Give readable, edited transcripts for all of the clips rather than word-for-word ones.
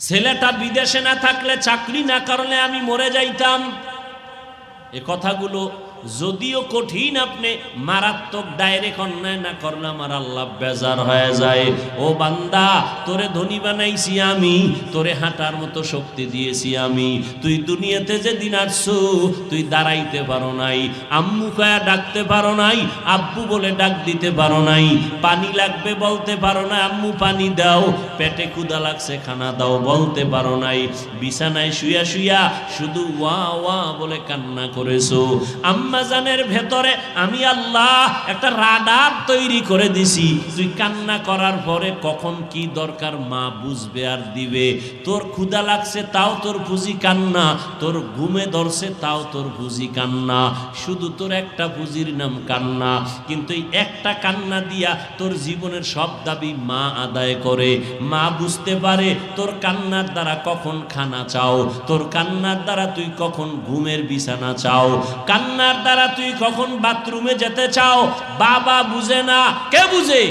ছেলেটা বিদেশে না থাকলে, চাকরি না করলে আমি মরে যাইতাম। এ কথাগুলো যদিও কঠিন, আপনি মারাত্মক ডাইরেক্ট অন্যায় না করলে আমার আল্লাহ বেজার হয়ে যায়। ও বান্দা, তোরে ধনী বানাইছি আমি, তোরে হাঁটার মতো শক্তি দিয়েছি আমি। তুই দুনিয়াতে যেদিন আসছো, তুই দাঁড়াইতে পারো নাই, আম্মু কয়া ডাকতে পারো নাই, আব্বু বলে ডাক দিতে পারো নাই, পানি লাগবে বলতে পারো না, আম্মু পানি দাও, পেটে ক্ষুধা লাগছে খানা দাও বলতে পারো নাই, বিছানায় শুয়া শুয়া শুধু ওয়া ওয়া বলে কান্না করেছো। আম্মাজানের ভেতরে আমি আল্লাহ একটা রাডার তৈরি করে দিছি, তুই কান্না করার পরে কখন কি দরকার মা বুঝবে আর দিবে। তোর ক্ষুধা লাগছে তাও তোর পুঁজি কান্না, তোর ঘুমে ধরছে তাও তোর পুঁজি কান্না, শুধু তোর একটা পুঁজির নাম কান্না। কিন্তু এই একটা কান্না দিয়া তোর জীবনের সব দাবি মা আদায় করে। মা বুঝতে পারে তোর কান্নার দ্বারা কখন খানা চাও, তোর কান্নার দ্বারা তুই কখন ঘুমের বিছানা চাও, কান্নার দ্বারা তুই কখন বাথরুমে যেতে চাও। বাবা বুঝে না, কে বুঝে?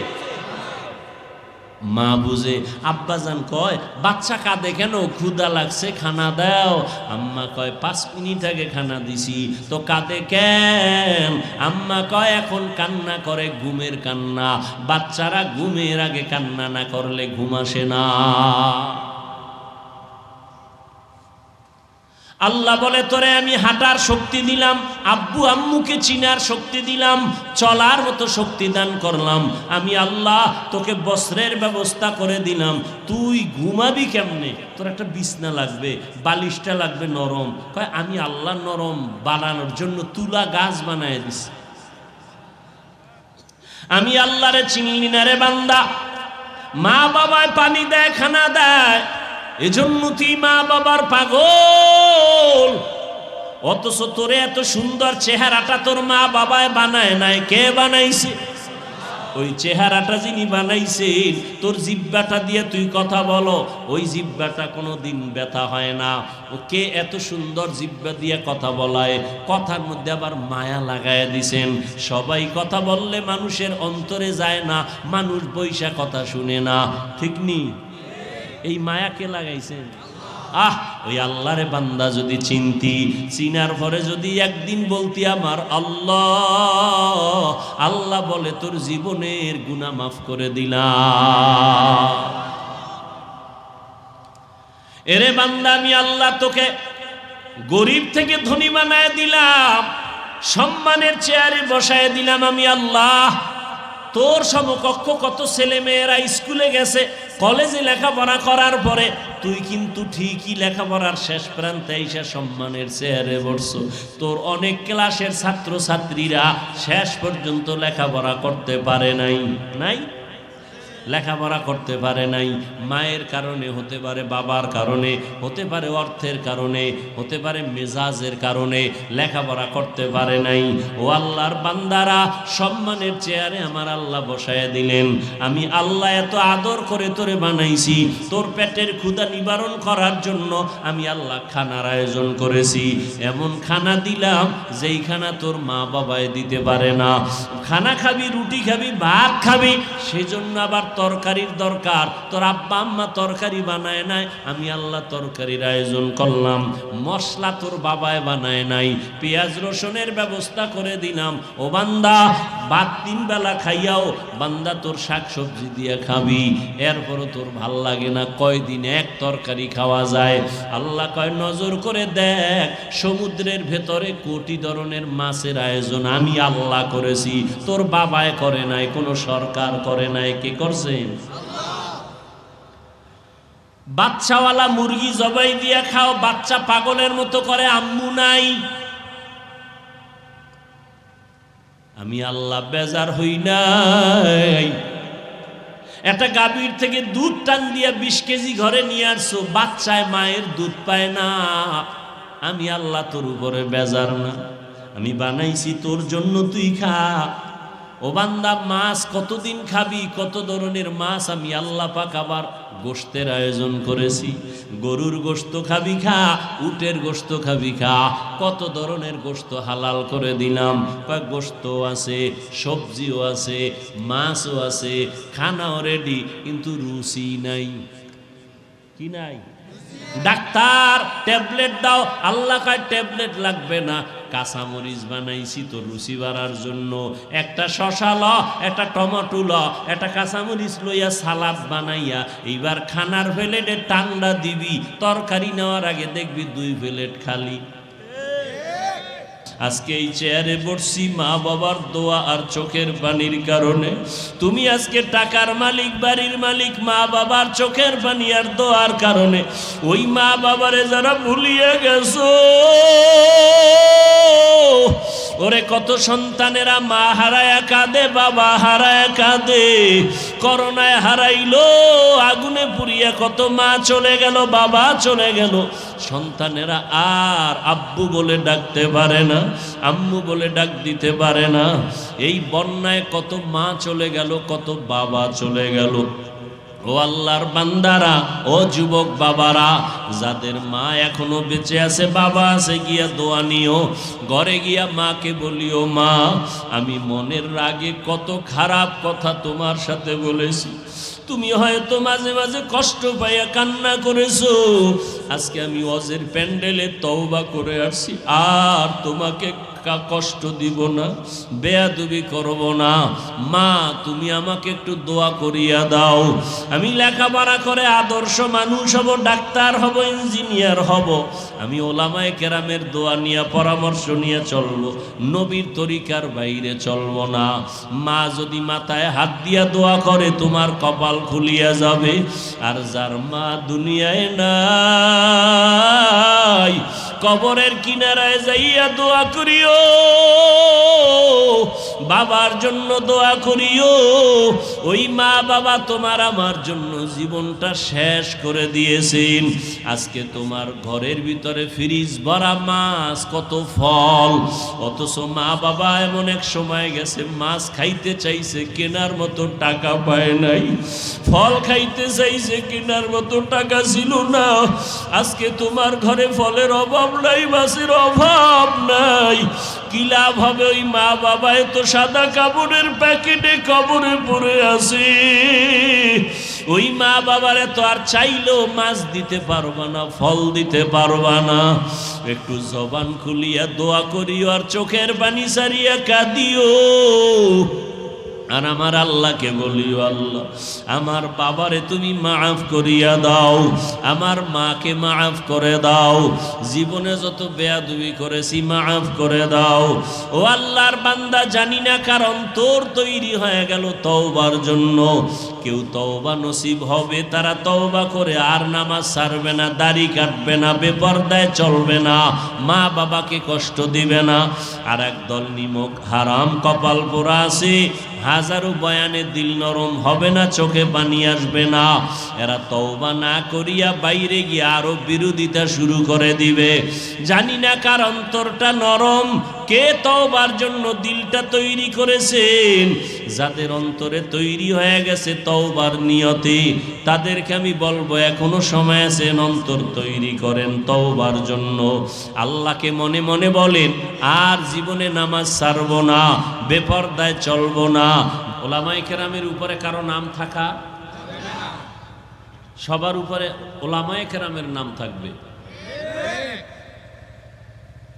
মা বুঝে। আব্বাজান কয় বাচ্চা কাঁদে কেন? ক্ষুধা লাগছে খানা দাও। আম্মা কয় 5 মিনিট আগে খানা দিছি, তো কাঁদে কেন? আম্মা কয় এখন কান্না করে ঘুমের কান্না। বাচ্চারা ঘুমের আগে কান্না না করলে ঘুম আসে না। আল্লাহ বলে তোরে আমি হাঁটার শক্তি দিলাম, আব্বু আম্মুকে চিনার শক্তি দিলাম, চলার মতো শক্তি দান করলাম। আমি আল্লাহ তোকে বস্ত্রের ব্যবস্থা করে দিলাম। তুই ঘুমাবি কেমনে? তোর একটা বিছনা লাগবে, বালিশটা লাগবে নরম। কয় আমি আল্লাহ নরম বানানোর জন্য তুলা গাছ বানায় দিছি। আমি আল্লাহরে চিনলি না রে বান্দা। মা বাবায় পানি দেয়, খানা দেয়, এজন্য তুই মা বাবার পাগল। অথচ তোরে এত সুন্দর চেহারাটা তোর মা বাবায় বানায় নাই, কে বানাইছে? ওই চেহারাটা যিনি বানাইছেন, তোর জিহ্বাটা দিয়ে তুই কথা বলো, ওই জিহ্বাটা কোনোদিন ব্যথা হয় না। ও কে এত সুন্দর জিহ্বা দিয়ে কথা বলায়, কথার মধ্যে আবার মায়া লাগায় দিছেন। সবাই কথা বললে মানুষের অন্তরে যায় না, মানুষ বৈশা কথা শুনে না, ঠিক নি? এই মায়া কে লাগাইছেন? ওই আল্লাহরে বান্দা যদি চিনতি, চিনার পরে যদি একদিন বলতি আমার আল্লাহ, আল্লাহ বলে তোর জীবনের গুনাহ মাফ করে দিলাম। এরে বান্দা, আমি আল্লাহ তোকে গরিব থেকে ধনী বানায় দিলাম, সম্মানের চেয়ারে বসায় দিলাম। আমি আল্লাহ তোর সমকক্ষ কত ছেলে মেয়েরা স্কুলে গেছে, কলেজে লেখাপড়া করার পরে তুই কিন্তু ঠিকই লেখাপড়ার শেষ প্রান্তে এসে সম্মানের চেয়ারে বসছো। তোর অনেক ক্লাসের ছাত্র ছাত্রীরা শেষ পর্যন্ত লেখাপড়া করতে পারে নাই, লেখাপড়া করতে পারে নাই। মায়ের কারণে হতে পারে, বাবার কারণে হতে পারে, অর্থের কারণে হতে পারে, মেজাজের কারণে লেখাপড়া করতে পারে নাই। ও আল্লাহর বান্দারা, সম্মানের চেয়ারে আমার আল্লাহ বসায় দিলেন। আমি আল্লাহ এত আদর করে তোরে বানাইছি, তোর পেটের ক্ষুধা নিবারণ করার জন্য আমি আল্লাহ খানার আয়োজন করেছি। এমন খানা দিলাম যেই খানা তোর মা বাবায় দিতে পারে না। খানা খাবি, রুটি খাবি, ভাত খাবি, সেজন্য আবার তরকারির দরকার। তোর আব্বা আম্মা তরকারি বানায় নাই, আমি আল্লাহ তরকারির আয়োজন করলাম। মশলা তোর বাবায় বানায় নাই, পেঁয়াজ রসুনের ব্যবস্থা করে দিলাম। ও বান্দা, ভাত 3 বেলা খাইয়াও বান্দা তোর শাক সবজি দিয়ে খাবি, এরপরও তোর ভাল লাগে না। কয়দিন এক তরকারি খাওয়া যায়? আল্লাহ কয় নজর করে দেখ, সমুদ্রের ভেতরে কোটি ধরনের মাছের আয়োজন আমি আল্লাহ করেছি, তোর বাবায় করে নাই, কোনো সরকার করে নাই। কে করছে? বাচ্চাওয়ালা মুরগি জবাই দিয়ে খাও, বাচ্চা পাগলের মতো করে, আম্মু নাই। আমি আল্লাহ বেজার হই নাই। একটা গাভীর থেকে দুধ টান দিয়ে 20 কেজি ঘরে নিয়ে আসছো, বাচ্চায় মায়ের দুধ পায় না। আমি আল্লাহ তোর উপরে বেজার না। আমি বানাইছি তোর জন্য, তুই খা। ও বান্দা, মাছ কতদিন খাবি? কত ধরনের মাছ আমি আল্লাহ পাক আবার গোশতের আয়োজন করেছি। গরুর গোশত খাবি খা, উটের গোশত খাবি খা, কত ধরনের গোশত হালাল করে দিলাম। কয়েক গোশত আছে, সবজিও আছে, মাছও আছে, খানাও রেডি, কিন্তু রুচি নাই। কি নাই? ডাক্তার ট্যাবলেট দাও, আল্লাহ কয় ট্যাবলেট লাগবে না, কাঁচামরিচ বানাইছি তো রুচি বাড়ার জন্য। একটা শশা ল, একটা টমেটো ল, একটা কাঁচামরিচ লইয়া সালাদ বানাইয়া এইবার খানার প্লেটে ঠান্ডা দিবি, তরকারি নেওয়ার আগে দেখবি 2 প্লেট খালি। আজকে এই চেয়ারে বসছি মা বাবার দোয়া আর চোখের পানির কারণে। তুমি আজকে টাকার মালিক, বাড়ির মালিক, মা বাবার চোখের পানি আর দোয়ার কারণে ওই মা বাবারে যারা ভুলিয়ে গেছো, ওরে কত সন্তানেরা মা হারায়া কাঁদে, বাবা হারায়া কাঁদে। করোনায় হারাইলো, আগুনে পুড়িয়া কত মা চলে গেল, বাবা চলে গেল। সন্তানেরা আর আব্বু বলে ডাকতে পারে না, আম্মু বলে ডাক দিতে পারে না। এই বন্যায় কত মা চলে গেল, কত বাবা চলে গেল। ও আল্লাহর বান্দারা, ও যুবক বাবারা, যাদের মা এখনো বেঁচে আছে, বাবা আছে, গিয়া দোয়া নিও। ঘরে গিয়া মাকে বলিও, মা আমি মনের রাগে কত খারাপ কথা তোমার সাথে বলেছি, তুমি হয়তো মাঝে মাঝে কষ্ট পাইয়া কান্না করেছো। আজকে আমি ওয়াজের প্যান্ডেলে তওবা করে আসছি, আর তোমাকে কষ্ট দিব না, বেয়াদবি করব না। মা তুমি আমাকে একটু দোয়া করিয়া দাও, আমি লেখাপড়া করে আদর্শ মানুষ হব, ডাক্তার হব, ইঞ্জিনিয়ার হব। আমি ওলামায়ে কেরামের দোয়া নিয়ে, পরামর্শ নিয়ে চলবো, নবীর তরিকার বাইরে চলবো না। মা যদি মাথায় হাত দিয়া দোয়া করে, তোমার কপাল খুলিয়া যাবে। আর যার মা দুনিয়ায় নাই, কবরের কিনারায় যাইয়া দোয়া করিও, বাবার জন্য দোয়া করিও। ওই মা বাবা তোমার আমার জন্য জীবনটা শেষ করে দিয়েছেন। আজকে তোমার ঘরের ভিতরে ফ্রিজ ভরা মাছ, কত ফল, অথচ মা বাবা এমন এক সময় গেছে মাছ খাইতে চাইছে, কেনার মতো টাকা পায় নাই। ফল খাইতে চাইছে, কেনার মতো টাকা ছিল না। আজকে তোমার ঘরে ফলের অভাব নাই, মাছের অভাব নাই। কি লাভ হবে? ওই মা বাবা তো সাদা কাপড়ের প্যাকেটে কবরে পড়ে আছে। ওই মা বাবারে তো আর চাইলেও মাছ দিতে পারবা না, ফল দিতে পারবা না। একটু জবান খুলিয়া দোয়া করিও, আর চোখের পানি সারিয়া কাঁদিও। আর আমার আল্লাহকে বলিও, আল্লাহ আমার বাবারে তুমি মাফ করিয়া দাও, আমার মাকে মাফ করে দাও, জীবনে যত বেয়াদবি করেছি মাফ করে দাও। ও আল্লাহর বান্দা, জানি না কার অন্তর তৈরি হয়ে গেল তওবার জন্য। কেউ তওবা নসিব হবে, তারা তওবা করে আর নামাজ ছাড়বে না, দাড়ি কাটবে না, বেপরদায় চলবে না, মা বাবাকে কষ্ট দিবে না। আর একদল নিমক হারাম কপাল পোড়া আছে, হাজারো বয়ানে দিল নরম হবে না, চোখে পানি আসবে না। এরা তওবা না করিয়া বাইরে গিয়ে আরো বিরোধিতা শুরু করে দিবে। জানি না কার অন্তরটা নরম, কে তওবার জন্য দিলটা তৈরি করেছেন। যাদের অন্তরে তৈরি হয়ে গেছে তওবার নিয়তে, তাদেরকে আমি বলবো এখনো সময় আছে, অন্তর তৈরি করেন তওবার জন্য। আল্লাহকে মনে মনে বলেন, আর জীবনে নামাজ ছাড়বো না, বেপরদায় চলবো না। ওলামায়ে কেরামের উপরে কারো নাম থাকা, সবার উপরে ওলামায়ে কেরামের নাম থাকবে।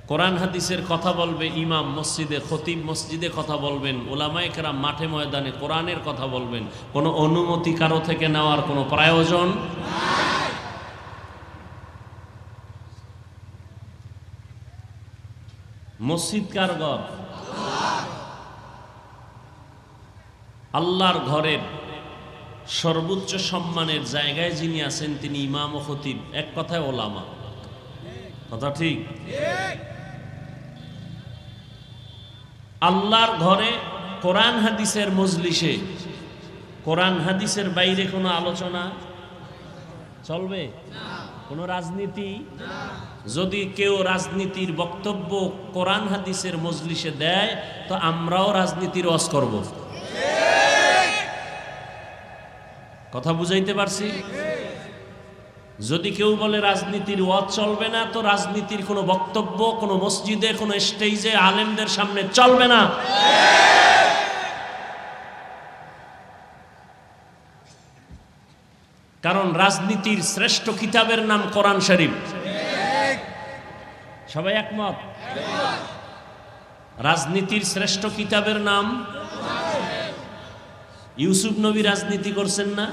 কোরআন হাদিসের কথা বলবে ইমাম, মসজিদে খতিব মসজিদে কথা বলবেন, ওলামায়ে কেরাম মাঠে ময়দানে কোরআনের কথা বলবেন। কোনো অনুমতি কারো থেকে নেওয়ার কোনো প্রয়োজন নাই। মসজিদ কার ঘর? আল্লাহর ঘরের সর্বোচ্চ সম্মানের জায়গায় যিনি আছেন তিনি ইমাম ও খতিব, এক কথায় ওলামা। কথা ঠিক? আল্লাহর ঘরে কোরআন হাদিসের মজলিসে, কোরআন হাদিসের বাইরে কোনো আলোচনা চলবে? কোনো রাজনীতি? যদি কেউ রাজনীতির বক্তব্য কোরআন হাদিসের মজলিসে দেয়, তো আমরাও রাজনীতির ওয়াজ করব। কথা বুঝাইতে পারছি? যদি কেউ বলে রাজনীতির ওয়াজ চলবে না, তো রাজনীতির কোনো বক্তব্য কোনো মসজিদে, কোনো স্টেজে, আলেমদের সামনে চলবে না। কারণ রাজনীতির শ্রেষ্ঠ কিতাবের নাম কোরআন শরীফ। সবাই একমত? রাজনীতির শ্রেষ্ঠ কিতাবের নাম, ইউসুফ নবী রাজনীতি করছেন না,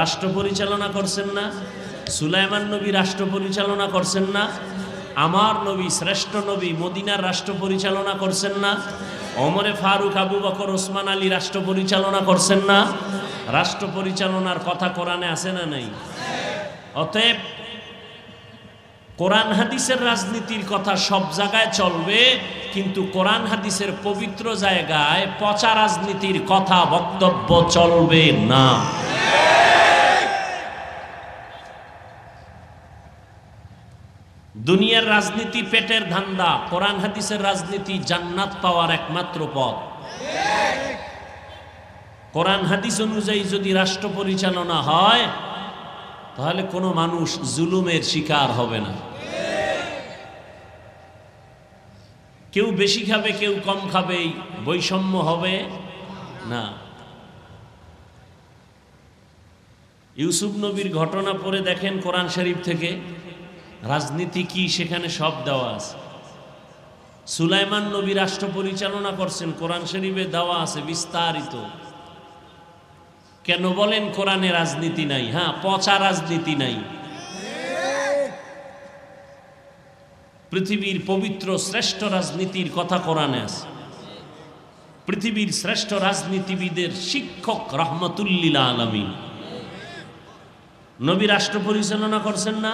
রাষ্ট্র পরিচালনা করছেন না, সুলাইমান নবী রাষ্ট্র পরিচালনা করছেন না, আমার নবী শ্রেষ্ঠ নবী মদিনার রাষ্ট্র পরিচালনা করছেন না, ওমরে ফারুক আবু বকর ওসমান আলী রাষ্ট্র পরিচালনা করছেন না? রাষ্ট্র পরিচালনার কথা কোরআনে আছে না নাই? অতএব কোরআন হাদিসের রাজনীতির কথা সব জায়গায় চলবে, কিন্তু কোরআন হাদিসের পবিত্র জায়গায় পচা রাজনীতির কথা বক্তব্য চলবে না। দুনিয়ার রাজনীতি পেটের ধান্দা, কোরআন হাদিসের রাজনীতি জান্নাত পাওয়ার একমাত্র পথ। কোরআন হাদিস অনুযায়ী যদি রাষ্ট্র পরিচালনা হয় তাহলে কোনো মানুষ জুলুমের শিকার হবে না। কেউ বেশি খাবে, কেউ কম খাবে, বৈষম্য হবে না। ইউসুফ নবীর ঘটনা পড়ে দেখেন কোরআন শরীফ থেকে, রাজনীতি কি সেখানে সব দেওয়া আছে। সুলাইমান নবী রাষ্ট্র পরিচালনা করছেন, কোরআন শরীফে দেওয়া আছে বিস্তারিত। কেন বলেন কোরআনে রাজনীতি নাই? হ্যাঁ, পচা রাজনীতি নাই। পৃথিবীর পবিত্র শ্রেষ্ঠ রাজনীতির কথা কোরআনে আছে। পৃথিবীর শ্রেষ্ঠ রাজনীতিবিদের শিক্ষক রহমতুল্লিল আলামিন নবী রাষ্ট্র পরিচালনা করছেন না।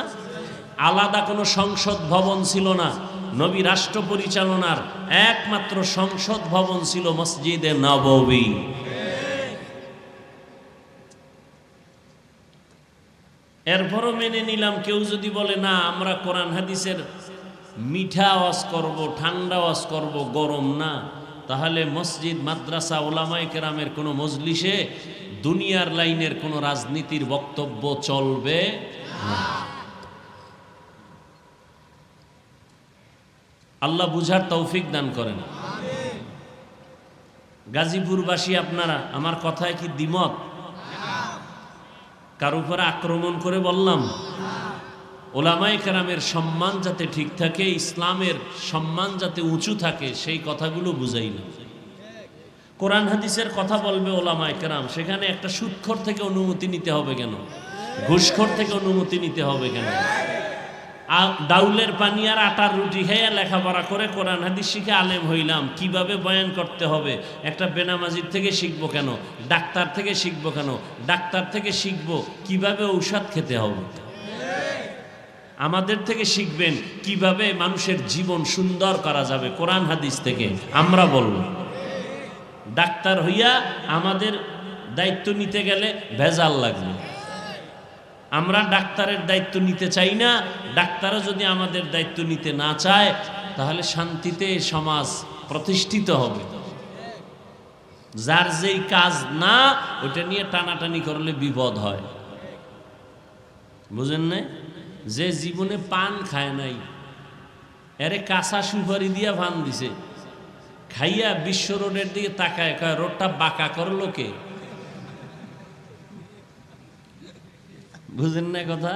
আলাদা কোনো সংসদ ভবন ছিল না। নবী রাষ্ট্র পরিচালনার একমাত্র সংসদ ভবন ছিল মসজিদে নববী। এরপরও মেনে নিলাম কেউ যদি বলে না, আমরা কোরআন হাদিসের মিঠা আওয়াজ করব, ঠান্ডা আওয়াজ করব, গরম না, তাহলে মসজিদ, মাদ্রাসা, ওলামায়ে কেরামের কোনো মজলিসে দুনিয়ার লাইনের কোনো রাজনীতির বক্তব্য চলবে না। আল্লাহ বুঝার তৌফিক দান করেন। গাজীপুরবাসী আপনারা আমার কথায় কি দ্বিমত? কার উপরে আক্রমণ করে বললাম? ওলামায়ে কেরামের সম্মান যাতে ঠিক থাকে, ইসলামের সম্মান যাতে উঁচু থাকে, সেই কথাগুলো বুঝাই না। কোরআন হাদিসের কথা বলবে ওলামায়ে কেরাম, সেখানে একটা সুদখোর থেকে অনুমতি নিতে হবে কেন? ঘুষখোর থেকে অনুমতি নিতে হবে কেন? ডাউলের পানি আর আটার রুটি খেয়ে লেখাপড়া করে কোরআন হাদিস শিখে আলেম হইলাম, কিভাবে বয়ান করতে হবে একটা বেনামাজির থেকে শিখবো কেন? ডাক্তার থেকে শিখবো কেন? ডাক্তার থেকে শিখবো কিভাবে ঔষধ খেতে হবে। আমাদের থেকে শিখবেন কিভাবে মানুষের জীবন সুন্দর করা যাবে, কোরআন হাদিস থেকে আমরা বলবো। ডাক্তার হইয়া আমাদের দায়িত্ব নিতে গেলে ভেজাল লাগবে। আমরা ডাক্তারের দায়িত্ব নিতে চাই না। ডাক্তারও যদি আমাদের দায়িত্ব নিতে না চায় তাহলে শান্তিতে সমাজ প্রতিষ্ঠিত হবে। যার যেই কাজ না, ওটা নিয়ে টানাটানি করলে বিপদ হয়। বুঝেন না? যে জীবনে পান খায় নাই, এরে কাঁচা সুপারি দিয়া ভান দিছে, খাইয়া বিশ্ব রোডের দিকে তাকায়, কয় রোডটা বাঁকা করলো কে? বুঝেন না কথা?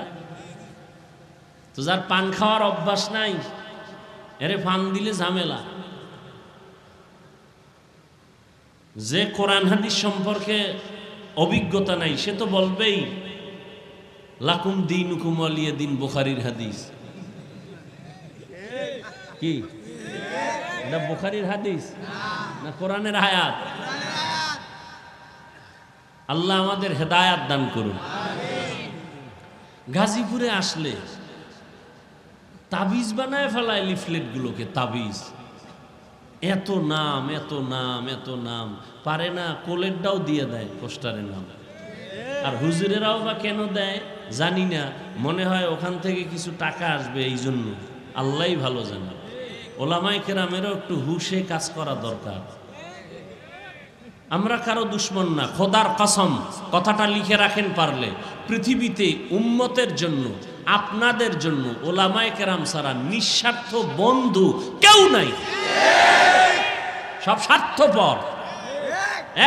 তো যার পান খাওয়ার অভ্যাস নাই, এরে পান দিলে ঝামেলা। যে কোরআন হাদিস সম্পর্কে অভিজ্ঞতা নাই, সে তো বলবেই লাকুম দীনুকুম ওয়ালিয়া দিন, বুখারীর হাদিস। কি এটা বুখারীর হাদিস না কোরআনের আয়াত? আল্লাহ আমাদের হেদায়াত দান করুন। গাজীপুরে আসলে তাবিজ বানায় ফেলায় লিফলেটগুলোকে, তাবিজ। এত নাম, এত নাম, এত নাম, পারে না কোলেরটাও দিয়ে দেয় পোস্টারের নাম। আর হুজুরেরাও বা কেন দেয় জানি না, মনে হয় ওখান থেকে কিছু টাকা আসবে, এই জন্য। আল্লাহই ভালো জানে। ওলামায়ে কেরামেরও একটু হুশে কাজ করা দরকার। আমরা কারো দুশ্মন না, খোদার কসম, কথাটা লিখে রাখেন পারলে। পৃথিবীতে উম্মতের জন্য, আপনাদের জন্য ওলামায়ে কেরাম ছাড়া নিঃস্বার্থ বন্ধু কেউ নাই। সব স্বার্থপর।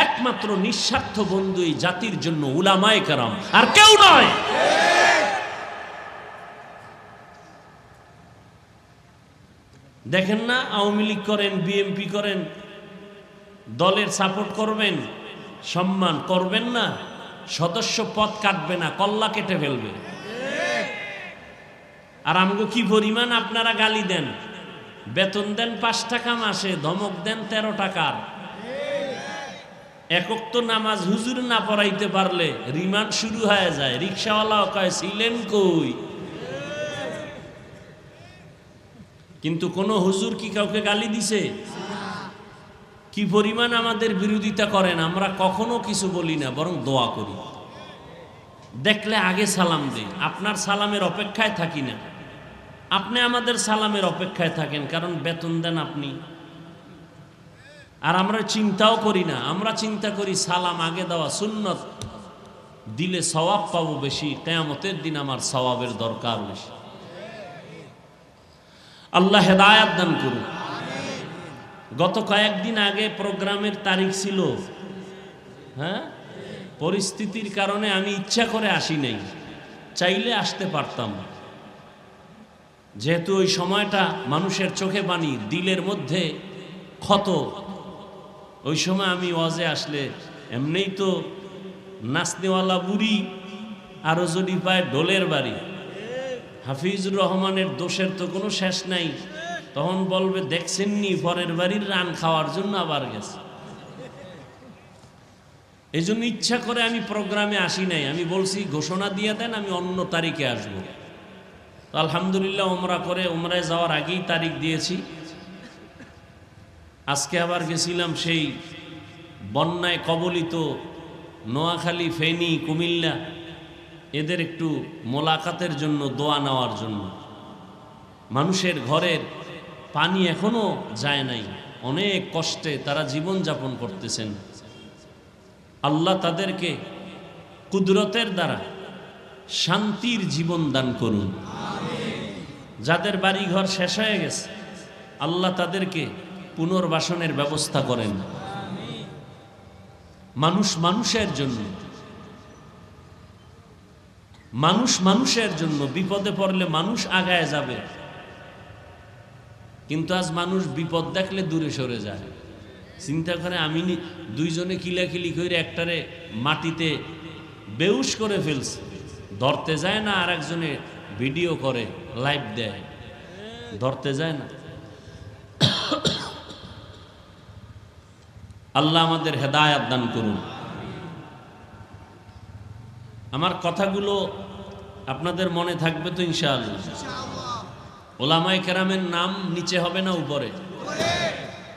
একমাত্র নিঃস্বার্থ বন্ধু এই জাতির জন্য উলামায়ে কেরাম, আর কেউ নয়। দেখেন না, আওয়ামী লীগ করেন, বিএনপি করেন, দলের সাপোর্ট করবেন, সম্মান করবেন না, সদস্য পদ কাটবে না, কল্লা কেটে ফেলবে। আর আমগো কি পরিমাণ আপনারা গালি দেন, বেতন দেন 5 টাকা মাসে, ধমক দেন 13 টাকার। একক তো নামাজ হুজুর না পড়াইতে পারলে রিমান্ড শুরু হয়ে যায়। রিক্সাওয়ালাও কয় ছিলেন কই? কিন্তু কোন হুজুর কি কাউকে গালি দিছে? কি পরিমাণ আমাদের বিরোধিতা করেন, আমরা কখনো কিছু বলি না, বরং দোয়া করি। দেখলে আগে সালাম দেই, আপনার সালামের অপেক্ষায় থাকি না। আপনি আমাদের সালামের অপেক্ষায় থাকেন, কারণ বেতন দেন আপনি। আর আমরা চিন্তাও করি না, আমরা চিন্তা করি সালাম আগে দেওয়া সুন্নত, দিলে সওয়াব পাবো বেশি, কিয়ামতের দিন আমার সওয়াবের দরকার বেশি। আল্লাহ হেদায়েত দান করুন। গত কয়েকদিন আগে প্রোগ্রামের তারিখ ছিল, হ্যাঁ, পরিস্থিতির কারণে আমি ইচ্ছা করে আসি নাই, চাইলে আসতে পারতাম। যেহেতু ওই সময়টা মানুষের চোখে পানি, দিলের মধ্যে ক্ষত, ওই সময় আমি ওয়াজে আসলে এমনিই তো নাচনেওয়ালা বুড়ি, আরো যদি পায় ঢোলের বাড়ি। হাফিজুর রহমানের দোষের তো কোনো শেষ নাই, তখন বলবে দেখছেননি পরের বাড়ির রান খাওয়ার জন্য আবার গেছে। এই জন্য ইচ্ছা করে আমি প্রোগ্রামে আসি নাই। আমি বলছি ঘোষণা দিয়ে দেন, আমি অন্য তারিখে আসবো। তো আলহামদুলিল্লাহ ওমরা করে, ওমরায় যাওয়ার আগেই তারিখ দিয়েছি। আজকে আবার গেছিলাম সেই বন্যায় কবলিত নোয়াখালী, ফেনী, কুমিল্লা, এদের একটু মোলাকাতের জন্য, দোয়া নেওয়ার জন্য। মানুষের ঘরের পানি এখনো যায় নাই, অনেক কষ্টে তারা জীবন যাপন করতেছেন। আল্লাহ তাদেরকে কুদরতের দ্বারা শান্তির জীবন দান করুন। যাদের বাড়ি ঘর শেষ হয়ে গেছে, আল্লাহ তাদেরকে পুনর্বাসনের ব্যবস্থা করেন। মানুষ মানুষের জন্য, মানুষ মানুষের জন্য, বিপদে পড়লে মানুষ আগায় যাবে, কিন্তু আজ মানুষ বিপদ দেখলে দূরে সরে যায়। চিন্তা করে আমি দুইজনে কিলাকিলি করে একটারে মাটিতে বেউস করে ফেলছে, ধরতে যায় না, আর একজনে ভিডিও করে লাইভ দেয়, ধরতে যায় না। আল্লাহ আমাদের হেদায়েত দান করুন। আমার কথাগুলো আপনাদের মনে থাকবে তো ইনশাআল্লাহ? ওলামায়ে কেরামের নাম নিচে হবে না উপরে?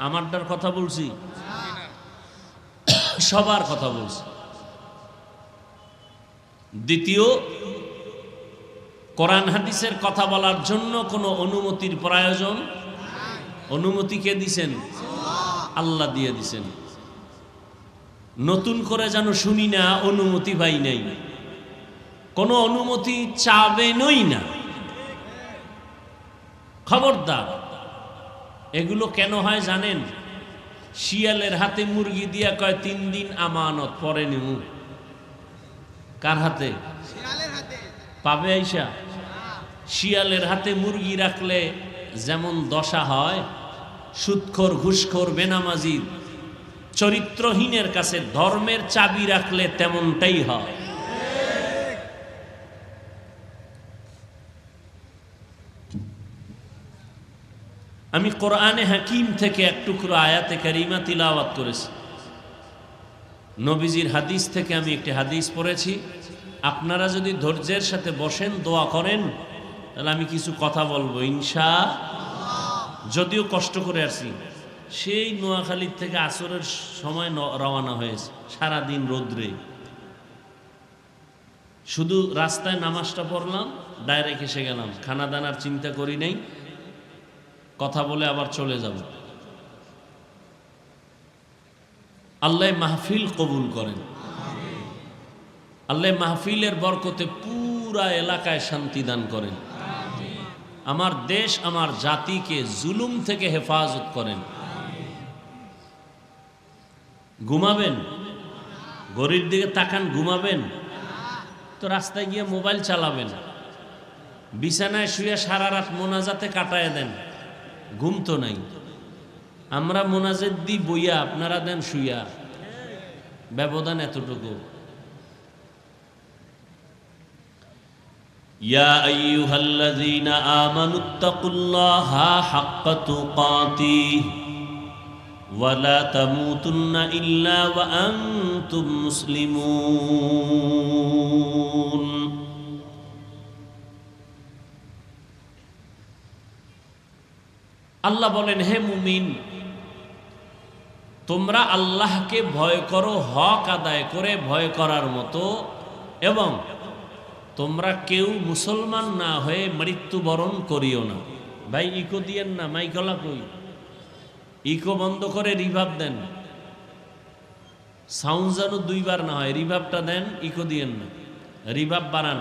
আমারটার কথা বলছি, সবার কথা বলছি। দ্বিতীয়, কোরআন হাদিসের কথা বলার জন্য কোনো অনুমতির প্রয়োজন? অনুমতি কে দিছেন? আল্লাহ দিয়ে দিছেন। নতুন করে যেন শুনি না অনুমতি পাই নাই, কোনো অনুমতি চাবেনই না, খবরদার। এগুলো কেন হয় জানেন? শিয়ালের হাতে মুরগি দিয়া কয় 3 দিন আমানত, পরে নেমু। কার হাতে? পাবে আইসা। শিয়ালের হাতে মুরগি রাখলে যেমন দশা হয়, সুদখোর, ঘুষখোর, বেনামাজি, চরিত্রহীনের কাছে ধর্মের চাবি রাখলে তেমনটাই হয়। আমি কোরআনে হাকিম থেকে এক টুকরো আয়াতে কারিমা তিলাওয়াত করেছি। নবীজির হাদিস থেকে আমি একটি হাদিস পড়েছি। আপনারা যদি ধৈর্যের সাথে বসেন, দোয়া করেন, তাহলে আমি কিছু কথা বলবো ইনশাআল্লাহ। যদিও কষ্ট করে আসছি, সেই নোয়াখালীর থেকে আসরের সময় রওনা হয়েছে, সারাদিন রোদ্রে, শুধু রাস্তায় নামাজটা পড়লাম, ডাইরেক্ট এসে গেলাম, খানা দানার চিন্তা করি নাই, কথা বলে আবার চলে যাব। আল্লাহ মাহফিল কবুল করেন। আল্লাহ মাহফিলের বরকতে পুরা এলাকায় শান্তি দান করেন। আমার দেশ, আমার জাতিকে জুলুম থেকে হেফাজত করেন। ঘুমাবেন? ঘড়ির দিকে তাকান, ঘুমাবেন? তো রাস্তায় গিয়ে মোবাইল চালাবেন, বিছানায় শুয়ে সারা রাত মোনাজাতে কাটায় দেন, ঘুম তো নাই। আমরা মোনাজাত দিই বইয়া, আপনারা দেন শুইয়া, ব্যবধান এতটুকু। ইয়া আইয়ুহাল্লাযীনা আমানুত্তাকুল্লাহা হাক্কা তুকাতিহি ওয়া লা তামুতুন্না ইল্লা ওয়া আনতুম মুসলিমুন। আল্লাহ বলেন, হে মুমিন, তোমরা আল্লাহকে ভয় করো হক আদায় করে ভয় করার মতো, এবং তোমরা কেউ মুসলমান না হয়ে মৃত্যুবরণ করিও না। ভাই ইকো দিয়েন না, মাইকলা কই, ইকো বন্ধ করে রিভাব দেন, সাউন্ড যেন দুইবার না হয়, রিভাবটা দেন, ইকো দিয়েন না, রিভাব বাড়ান।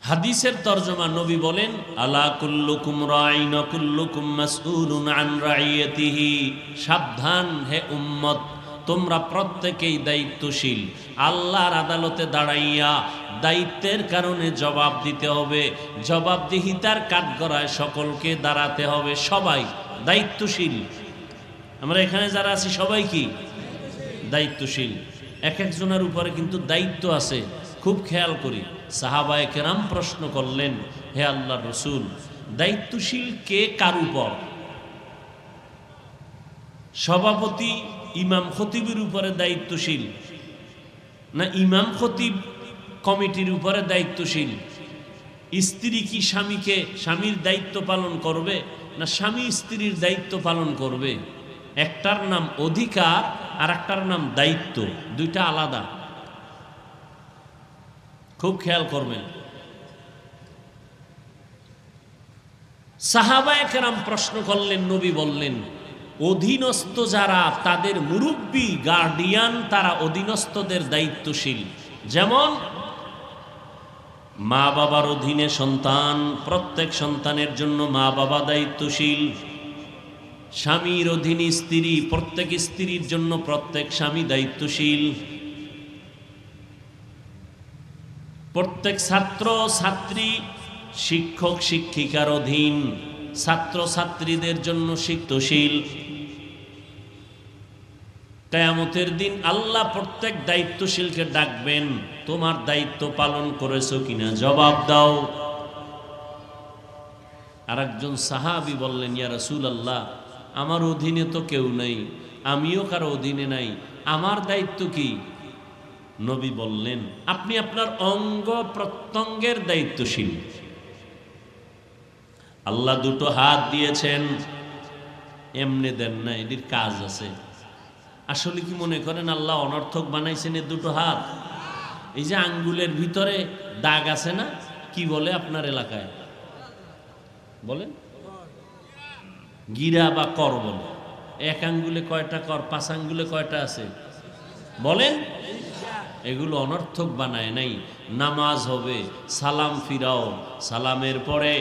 হাদিসের তরজমা, নবী বলেন, আলা কুল্লুকুম রাইন ওয়া কুল্লুকুম মাসউলুন আন রাইয়াতিহি, সাবধান হে উম্মত, তোমরা প্রত্যেকেই দায়িত্বশীল। আল্লাহর আদালতে দাঁড়াইয়া দায়িত্বের কারণে জবাব দিতে হবে, জবাবদিহিতার কাঠগড়ায় সকলকে দাঁড়াতে হবে, সবাই দায়িত্বশীল। আমরা এখানে যারা আছি সবাই কি দায়িত্বশীল? এক একজনের উপরে কিন্তু দায়িত্ব আছে, খুব খেয়াল করি। সাহাবায়ে কেরাম প্রশ্ন করলেন, হে আল্লাহর রাসূল, দায়িত্বশীল কে কার উপর? সভাপতি ইমাম খতিবের উপরে দায়িত্বশীল, না ইমাম খতিব কমিটির উপরে দায়িত্বশীল? স্ত্রী কি স্বামীর দায়িত্ব পালন করবে, না স্বামী স্ত্রীর দায়িত্ব পালন করবে? একটার নাম অধিকার আর একটার নাম দায়িত্ব, দুইটা আলাদা, খুব খেয়াল করবেন। সাহাবায়ে কেরাম প্রশ্ন করলেন, নবী বললেন, অধীনস্থ যারা, তাদের মুরব্বী গার্ডিয়ান, তারা অধীনস্থদের দায়িত্বশীল। যেমন মা বাবার অধীনে সন্তান, প্রত্যেক সন্তানের জন্য মা বাবা দায়িত্বশীল। স্বামীর অধীনে স্ত্রী, প্রত্যেক স্ত্রীর জন্য প্রত্যেক স্বামী দায়িত্বশীল। প্রত্যেক ছাত্র ছাত্রী শিক্ষক শিক্ষিকার অধীন, ছাত্র ছাত্রীদের জন্য দায়িত্বশীল। কিয়ামতের দিন আল্লাহ প্রত্যেক দায়িত্বশীলকে ডাকবেন, তোমার দায়িত্ব পালন করেছো কিনা জবাব দাও। আরেকজন সাহাবী বললেন, ইয়া রাসূলুল্লাহ, আমার অধীনে তো কেউ নাই, আমিও কারো অধীনে নাই, আমার দায়িত্ব কি? নবী বললেন, আপনি আপনার অঙ্গ প্রত্যঙ্গের দায়িত্বশীল। আল্লাহ দুটো হাত দিয়েছেন, এমনি দেন না, এটির কাজ আছে। আসলে কি মনে করেন আল্লাহ অনর্থক বানাইছেন এই দুটো হাত? এই যে আঙ্গুলের ভিতরে দাগ আছে না, কি বলে আপনার এলাকায় বলেন? গিরা বা কর বলে। এক আঙ্গুলে কয়টা কর, পাঁচ আঙ্গুলে কয়টা আছে বলেন? এগুলো অনর্থক বানায় নাই। নামাজ হবে, সালাম ফিরাও, সালামের পরে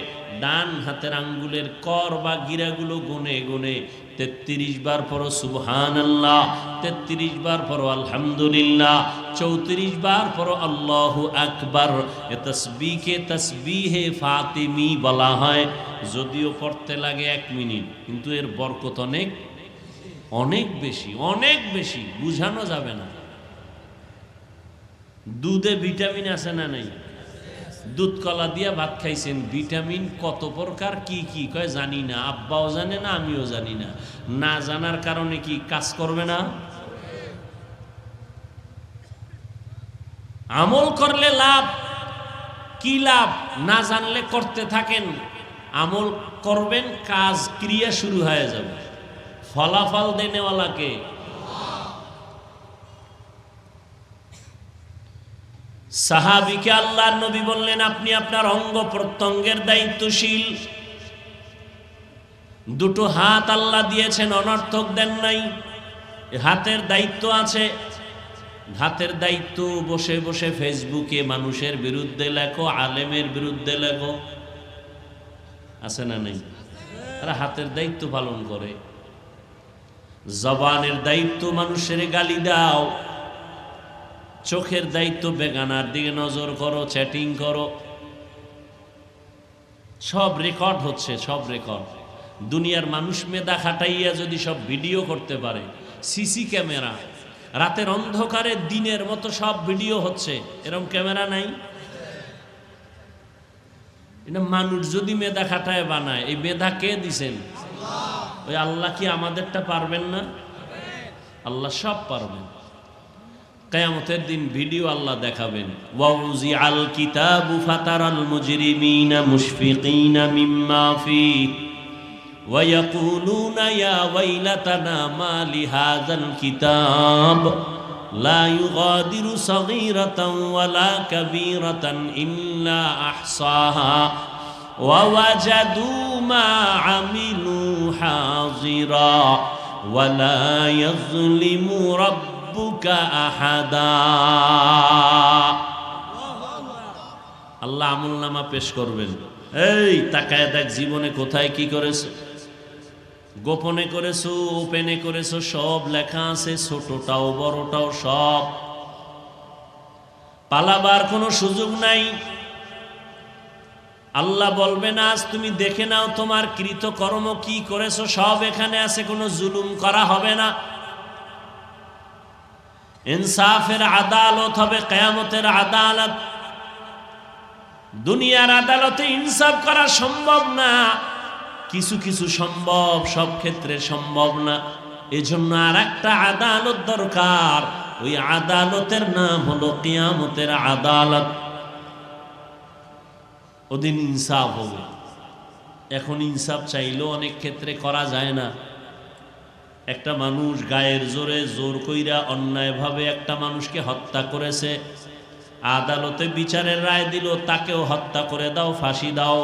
ডান হাতের আঙ্গুলের কর বা গিরাগুলো গুনে গুনে 33 বার পড়ো সুবহানাল্লাহ, 33 বার পড়ো আলহামদুলিল্লাহ, 34 বার পড়ো আল্লাহু আকবার। এ তাসবিহকে তাসবিহে ফাতিমি বলা হয়। যদিও পড়তে লাগে 1 মিনিট, কিন্তু এর বরকত অনেক অনেক বেশি, অনেক বেশি, বুঝানো যাবে না। দুধে ভিটামিন আছে না নাই? দুধ কলা দিয়া ভাত খাইছেন, ভিটামিন কত প্রকার কি কি কয় জানি না, আব্বাও জানে না, আমিও জানি না। না জানার কারণে কি কাজ করবে না? আমল করলে লাভ কি? লাভ না জানলে করতে থাকেন, আমল করবেন, কাজ ক্রিয়া শুরু হয়ে যাবে। ফলাফল দেনেওয়ালাকে সাহাবীকে আল্লাহর নবী বললেন, আপনি আপনার অঙ্গ প্রত্যঙ্গের দায়িত্বশীল। দুটো হাত আল্লাহ দিয়েছেন, অনর্থক দেন নাই। হাতের দায়িত্ব আছে। হাতের দায়িত্ব বসে বসে ফেসবুকে মানুষের বিরুদ্ধে লেখো, আলেমের বিরুদ্ধে লেখো, আছে না নাই? আর হাতের দায়িত্ব পালন করে। জবানের দায়িত্ব মানুষের গালি দাও, চোখের দায়িত্ব বেগানার দিকে নজর করো, চ্যাটিং করো। সব রেকর্ড হচ্ছে, সব রেকর্ড। দুনিয়ার মানুষ মেধা খাটাইয়া যদি সব ভিডিও করতে পারে, সিসি ক্যামেরা, রাতের অন্ধকারে দিনের মতো সব ভিডিও হচ্ছে, এরকম ক্যামেরা নাই? এটা মানুষ যদি মেধা খাটায় বানায়, এই মেধা কে দিছেন? ওই আল্লাহ কি আমাদেরটা পারবেন না? আল্লাহ সব পারবেন। কিয়ামতের দিন ভিডিও আল্লাহ দেখাবেন। ওয়াউজি আল কিতাবু ফাতারাল মুজরিমিনা মুশফিকিনা মিম্মা ফিহি ওয়া ইয়াকুলুনা ইয়া ওয়াইলাতানা মা লিহাযাল কিতাব লা ইউগাদিরু সাগীরাতান ওয়ালা কাবীরাতান ইল্লা আহসাহা ওয়া ওয়াজাদু মা আমিলু হাযিরা ওয়ালা ইয়াযলিমু রাব্বুকা আহাদা। আল্লাহ আমলনামা পেশ করবেন। এই তাকায় দেখ জীবনে কোথায় কি করেছো, গোপনে করেছো, ওপেনে করেছো, সব লেখা আছে, ছোটটাও বড়টাও সব। পালাবার কোনো সুযোগ নাই। আল্লাহ বলবেন আজ তুমি দেখে নাও তোমার কৃতকর্ম কি করেছো, সব এখানে আছে, কোনো জুলুম করা হবে না। ইনসাফের আদালত হবে, কিয়ামতের আদালত। দুনিয়ার আদালতে ইনসাফ করা সম্ভব না, কিছু কিছু সম্ভব, সব ক্ষেত্রে সম্ভব না। এজন্য আর একটা আদালত দরকার। ওই আদালতের নাম হলো কিয়ামতের আদালত। ওদিন ইনসাফ হবে। এখন ইনসাফ চাইলেও অনেক ক্ষেত্রে করা যায় না। একটা মানুষ গায়ের জোরে জোর কইরা অন্যায়ভাবে একটা মানুষকে হত্যা করেছে, আদালতে বিচারের রায় দিল তাকেও হত্যা করে দাও, ফাঁসি দাও।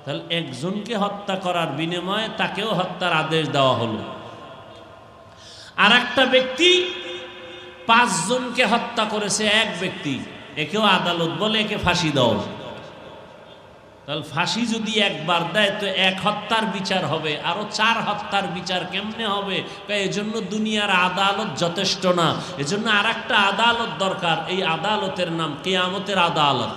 তাহলে একজনকে হত্যা করার বিনিময়ে তাকেও হত্যার আদেশ দেওয়া হলো। আর একটা ব্যক্তি 5 জনকে হত্যা করেছে, এক ব্যক্তি, একেও আদালত বলে একে ফাঁসি দাও। তাহলে ফাঁসি যদি একবার দেয় তো 1 হত্যার বিচার হবে, আরো 4 হত্যার বিচার কেমনে হবে? এজন্য দুনিয়ার আদালত যথেষ্ট না, এজন্য আর একটা আদালত দরকার। এই আদালতের নাম কিয়ামতের আদালত।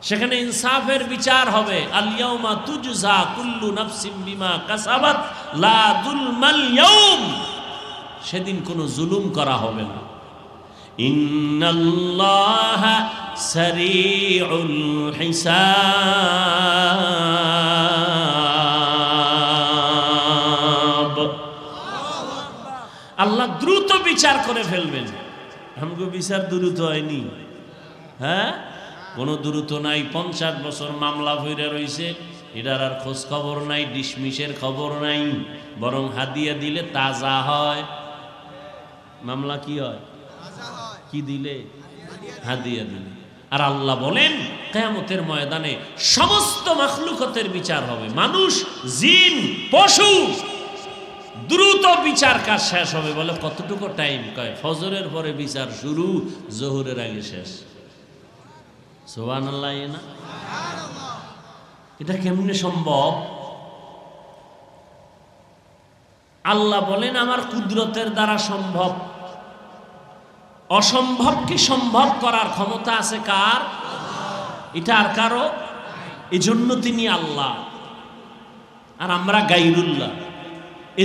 সেখানে ইনসাফের বিচার হবে। আল ইয়াউমা তুজজা কুল্লু নাফসিম বিমা কাসাবাত লা যুলমাল ইয়াউম। সেদিন কোনো জুলুম করা হবে না। ইন্নাল্লাহা সারিউল হিসাব। আল্লাহ দ্রুত বিচার করে ফেলবেন। আমগো বিচার দ্রুত হয়নি, হ্যাঁ, কোনো দ্রুত নাই। 50 বছর মামলা ভইরা রইছে, এটার আর খোঁজ খবর নাই, ডিসমিসের খবর নাই। বরং হাদিয়া দিলে তাজা হয়। মামলা কি হয়? কি দিলে? হাদিয়া দিলে। আর আল্লাহ বলেন কিয়ামতের ময়দানে সমস্ত মাখলুকতের বিচার হবে, মানুষ, জিন, পশু। দ্রুত বিচার কাজ শেষ হবে। বলে কতটুকু টাইম? কয় ফজরের পরে বিচার শুরু, জোহরের আগে শেষ। সুবহানাল্লাহ। না, এটা কেমনে সম্ভব? আল্লাহ বলেন আমার কুদরতের দ্বারা সম্ভব। অসম্ভবকে সম্ভব করার ক্ষমতা আছে কার? এটা আর কারো। এজন্য তিনি আল্লাহ আর আমরা গায়রুল্লাহ।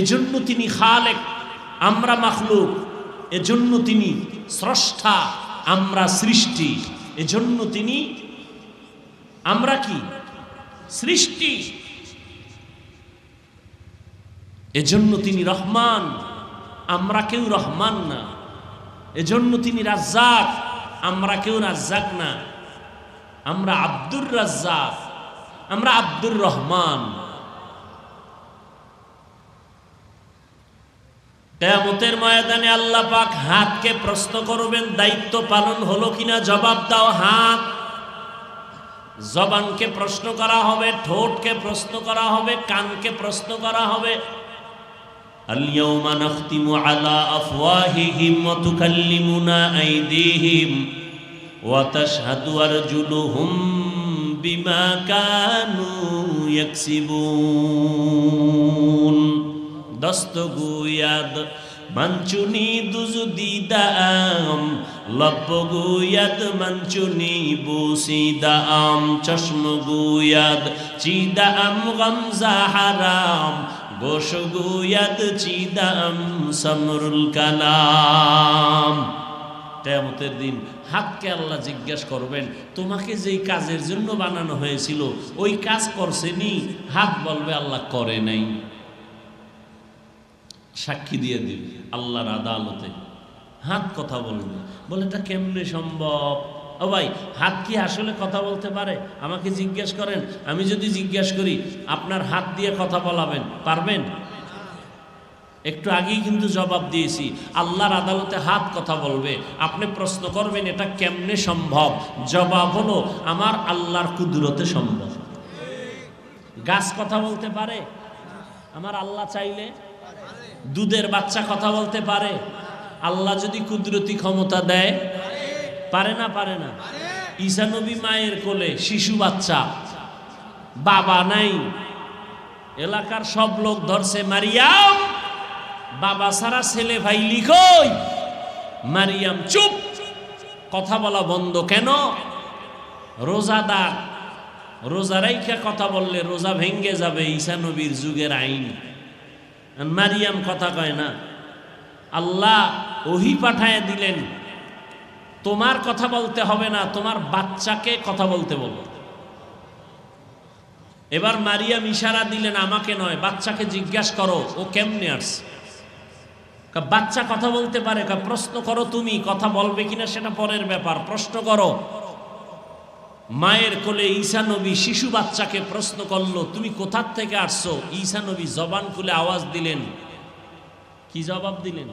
এজন্য তিনি খালেক, আমরা মাখলুক। এজন্য তিনি স্রষ্টা, আমরা সৃষ্টি। এজন্য তিনি, আমরা কি? সৃষ্টি। এজন্য তিনি রহমান, আমরা কেউ রহমান না। এজন্য তিনি রাজ্জাক, আমরা কেউ রাজ্জাক না। আমরা আব্দুর রাজ্জাক, আমরা আব্দুর রহমান। কিয়ামতের ময়দানে আল্লাহ পাক হাতকে প্রশ্ন করবেন, দায়িত্ব পালন হলো কিনা জবাব দাও। হাত, জবানকে প্রশ্ন করা হবে, ঠোঁটকে প্রশ্ন করা হবে, কানকে প্রশ্ন করা হবে। اليوم نختم على أفواههم وتكلمنا أيديهم وتشهد أرجلهم بما كانوا يكسبون। দস্তগুয়াদ মাঞ্চুনি দুজু দিদাম লপগুয়াদ মাঞ্চুনি বুসিদাম চশমগুয়াদ চিদাম গমজা হারাম গোশগুয়াদ চিদাম সমরুল কালাম। কিয়ামতের দিন হাতকে আল্লাহ জিজ্ঞাসা করবেন, তোমাকে যেই কাজের জন্য বানানো হয়েছিল ওই কাজ করছেনি? হাত বলবে আল্লাহ করে নাই। সাক্ষী দিয়ে দিবে আল্লাহর আদালতে। হাত কথা বলবে, বলে এটা কেমনে সম্ভব? ও ভাই, হাত কি আসলে কথা বলতে পারে? আমাকে জিজ্ঞেস করেন, আমি যদি জিজ্ঞেস করি আপনার হাত দিয়ে কথা বলাবেন, পারবেন? একটু আগেই কিন্তু জবাব দিয়েছি, আল্লাহর আদালতে হাত কথা বলবে। আপনি প্রশ্ন করবেন এটা কেমনে সম্ভব? জবাব হলো আমার আল্লাহর কুদরতে সম্ভব। গাছ কথা বলতে পারে? আমার আল্লাহ চাইলে। দুধের বাচ্চা কথা বলতে পারে? আল্লাহ যদি কুদরতি ক্ষমতা দেয়। পারে না? পারে না? ঈসা নবী মায়ের কোলে শিশু বাচ্চা, বাবা নাই, এলাকার সব লোক ধরছে মারিয়াম, বাবা সারা ছেলে ভাই লিখই। মারিয়াম চুপ, কথা বলা বন্ধ। কেন? রোজাদার, রোজা রাইখা কথা বললে রোজা ভেঙ্গে যাবে, ঈসা নবীর যুগের আইন। মারিয়াম কথা কয় না। আল্লাহ ওহী পাঠায় দিলেন, তোমার কথা বলতে হবে না, তোমার বাচ্চাকে কথা বলতে বলো। এবার মারিয়াম ইশারা দিলেন, আমাকে নয়, বাচ্চাকে জিজ্ঞাসা করো ও কেমনে আসছে। বাচ্চা কথা বলতে পারে? প্রশ্ন করো, তুমি কথা বলবে কিনা সেটা পরের ব্যাপার, প্রশ্ন করো। মায়ের কোলে ঈসা নবী শিশু বাচ্চাকে প্রশ্ন করলো, তুমি কোথা থেকে আসছো? ঈসা নবী জবান খুলে আওয়াজ দিলেন। কি জবাব দিলেন?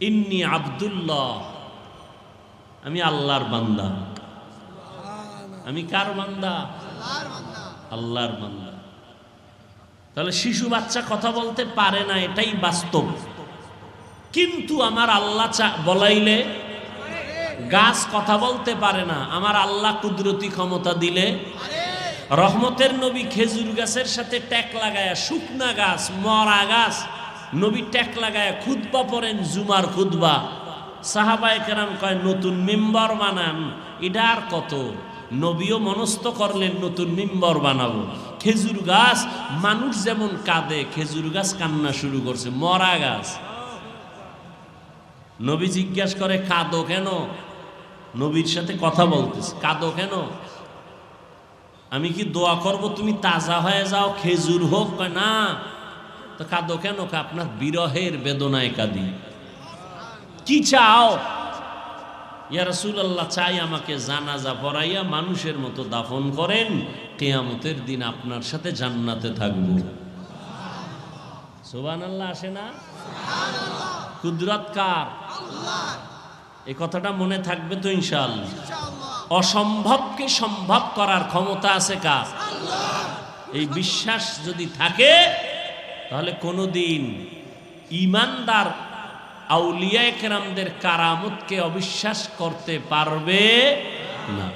ইন্নী আব্দুল্লাহ, আমি আল্লাহর বান্দা। আমি কার বান্দা? আল্লাহর বান্দা। তাহলে শিশু বাচ্চা কথা বলতে পারে না, এটাই বাস্তব। কিন্তু আমার আল্লাহ বলাইলে গাছ কথা বলতে পারে না, আমার আল্লাহ কুদরতি ক্ষমতা দিলে। রহমতের নবী খেজুর গাছের সাথে ট্যাক লাগায়া, শুকনা গাছ, মরা গাছ, নবী ট্যাক লাগায়া খুতবা পড়েন, জুমার খুতবা। সাহাবায়ে কেরাম কয় নতুন মিম্বর বানান। এটা আর কত? নবীও মনস্থ করলেন নতুন মিম্বর বানাবো। খেজুর গাছ, মানুষ যেমন কাঁদে খেজুর গাছ কান্না শুরু করছে, মরা গাছ। নবী জিজ্ঞাসা করে, কাঁদো কেন? নবীর সাথে কথা বলতেছে, কাঁদো কেন? আমি কি দোয়া করব তুমি তাজা হয়ে যাও, খেজুর হোক? না। তো কাঁদো কেন? আপনার বিরহের বেদনায় কাঁদি। কি চাও? ইয়া রাসূলুল্লাহ, চাই আমাকে জানাজা পড়াইয়া মানুষের মতো দাফন করেন, কিয়ামতের দিন আপনার সাথে জান্নাতে থাকব। সুবহানাল্লাহ আসে না? কুদরত কার? আল্লাহর। এই কথাটা মনে থাকবে তো ইনশাআল্লাহ। অসম্ভবকে সম্ভব করার ক্ষমতা আছে কার? আল্লাহর। এই বিশ্বাস যদি থাকে তাহলে কোনোদিন ঈমানদার আউলিয়ায়ে কেরামদের কারামতকে অবিশ্বাস করতে পারবে না।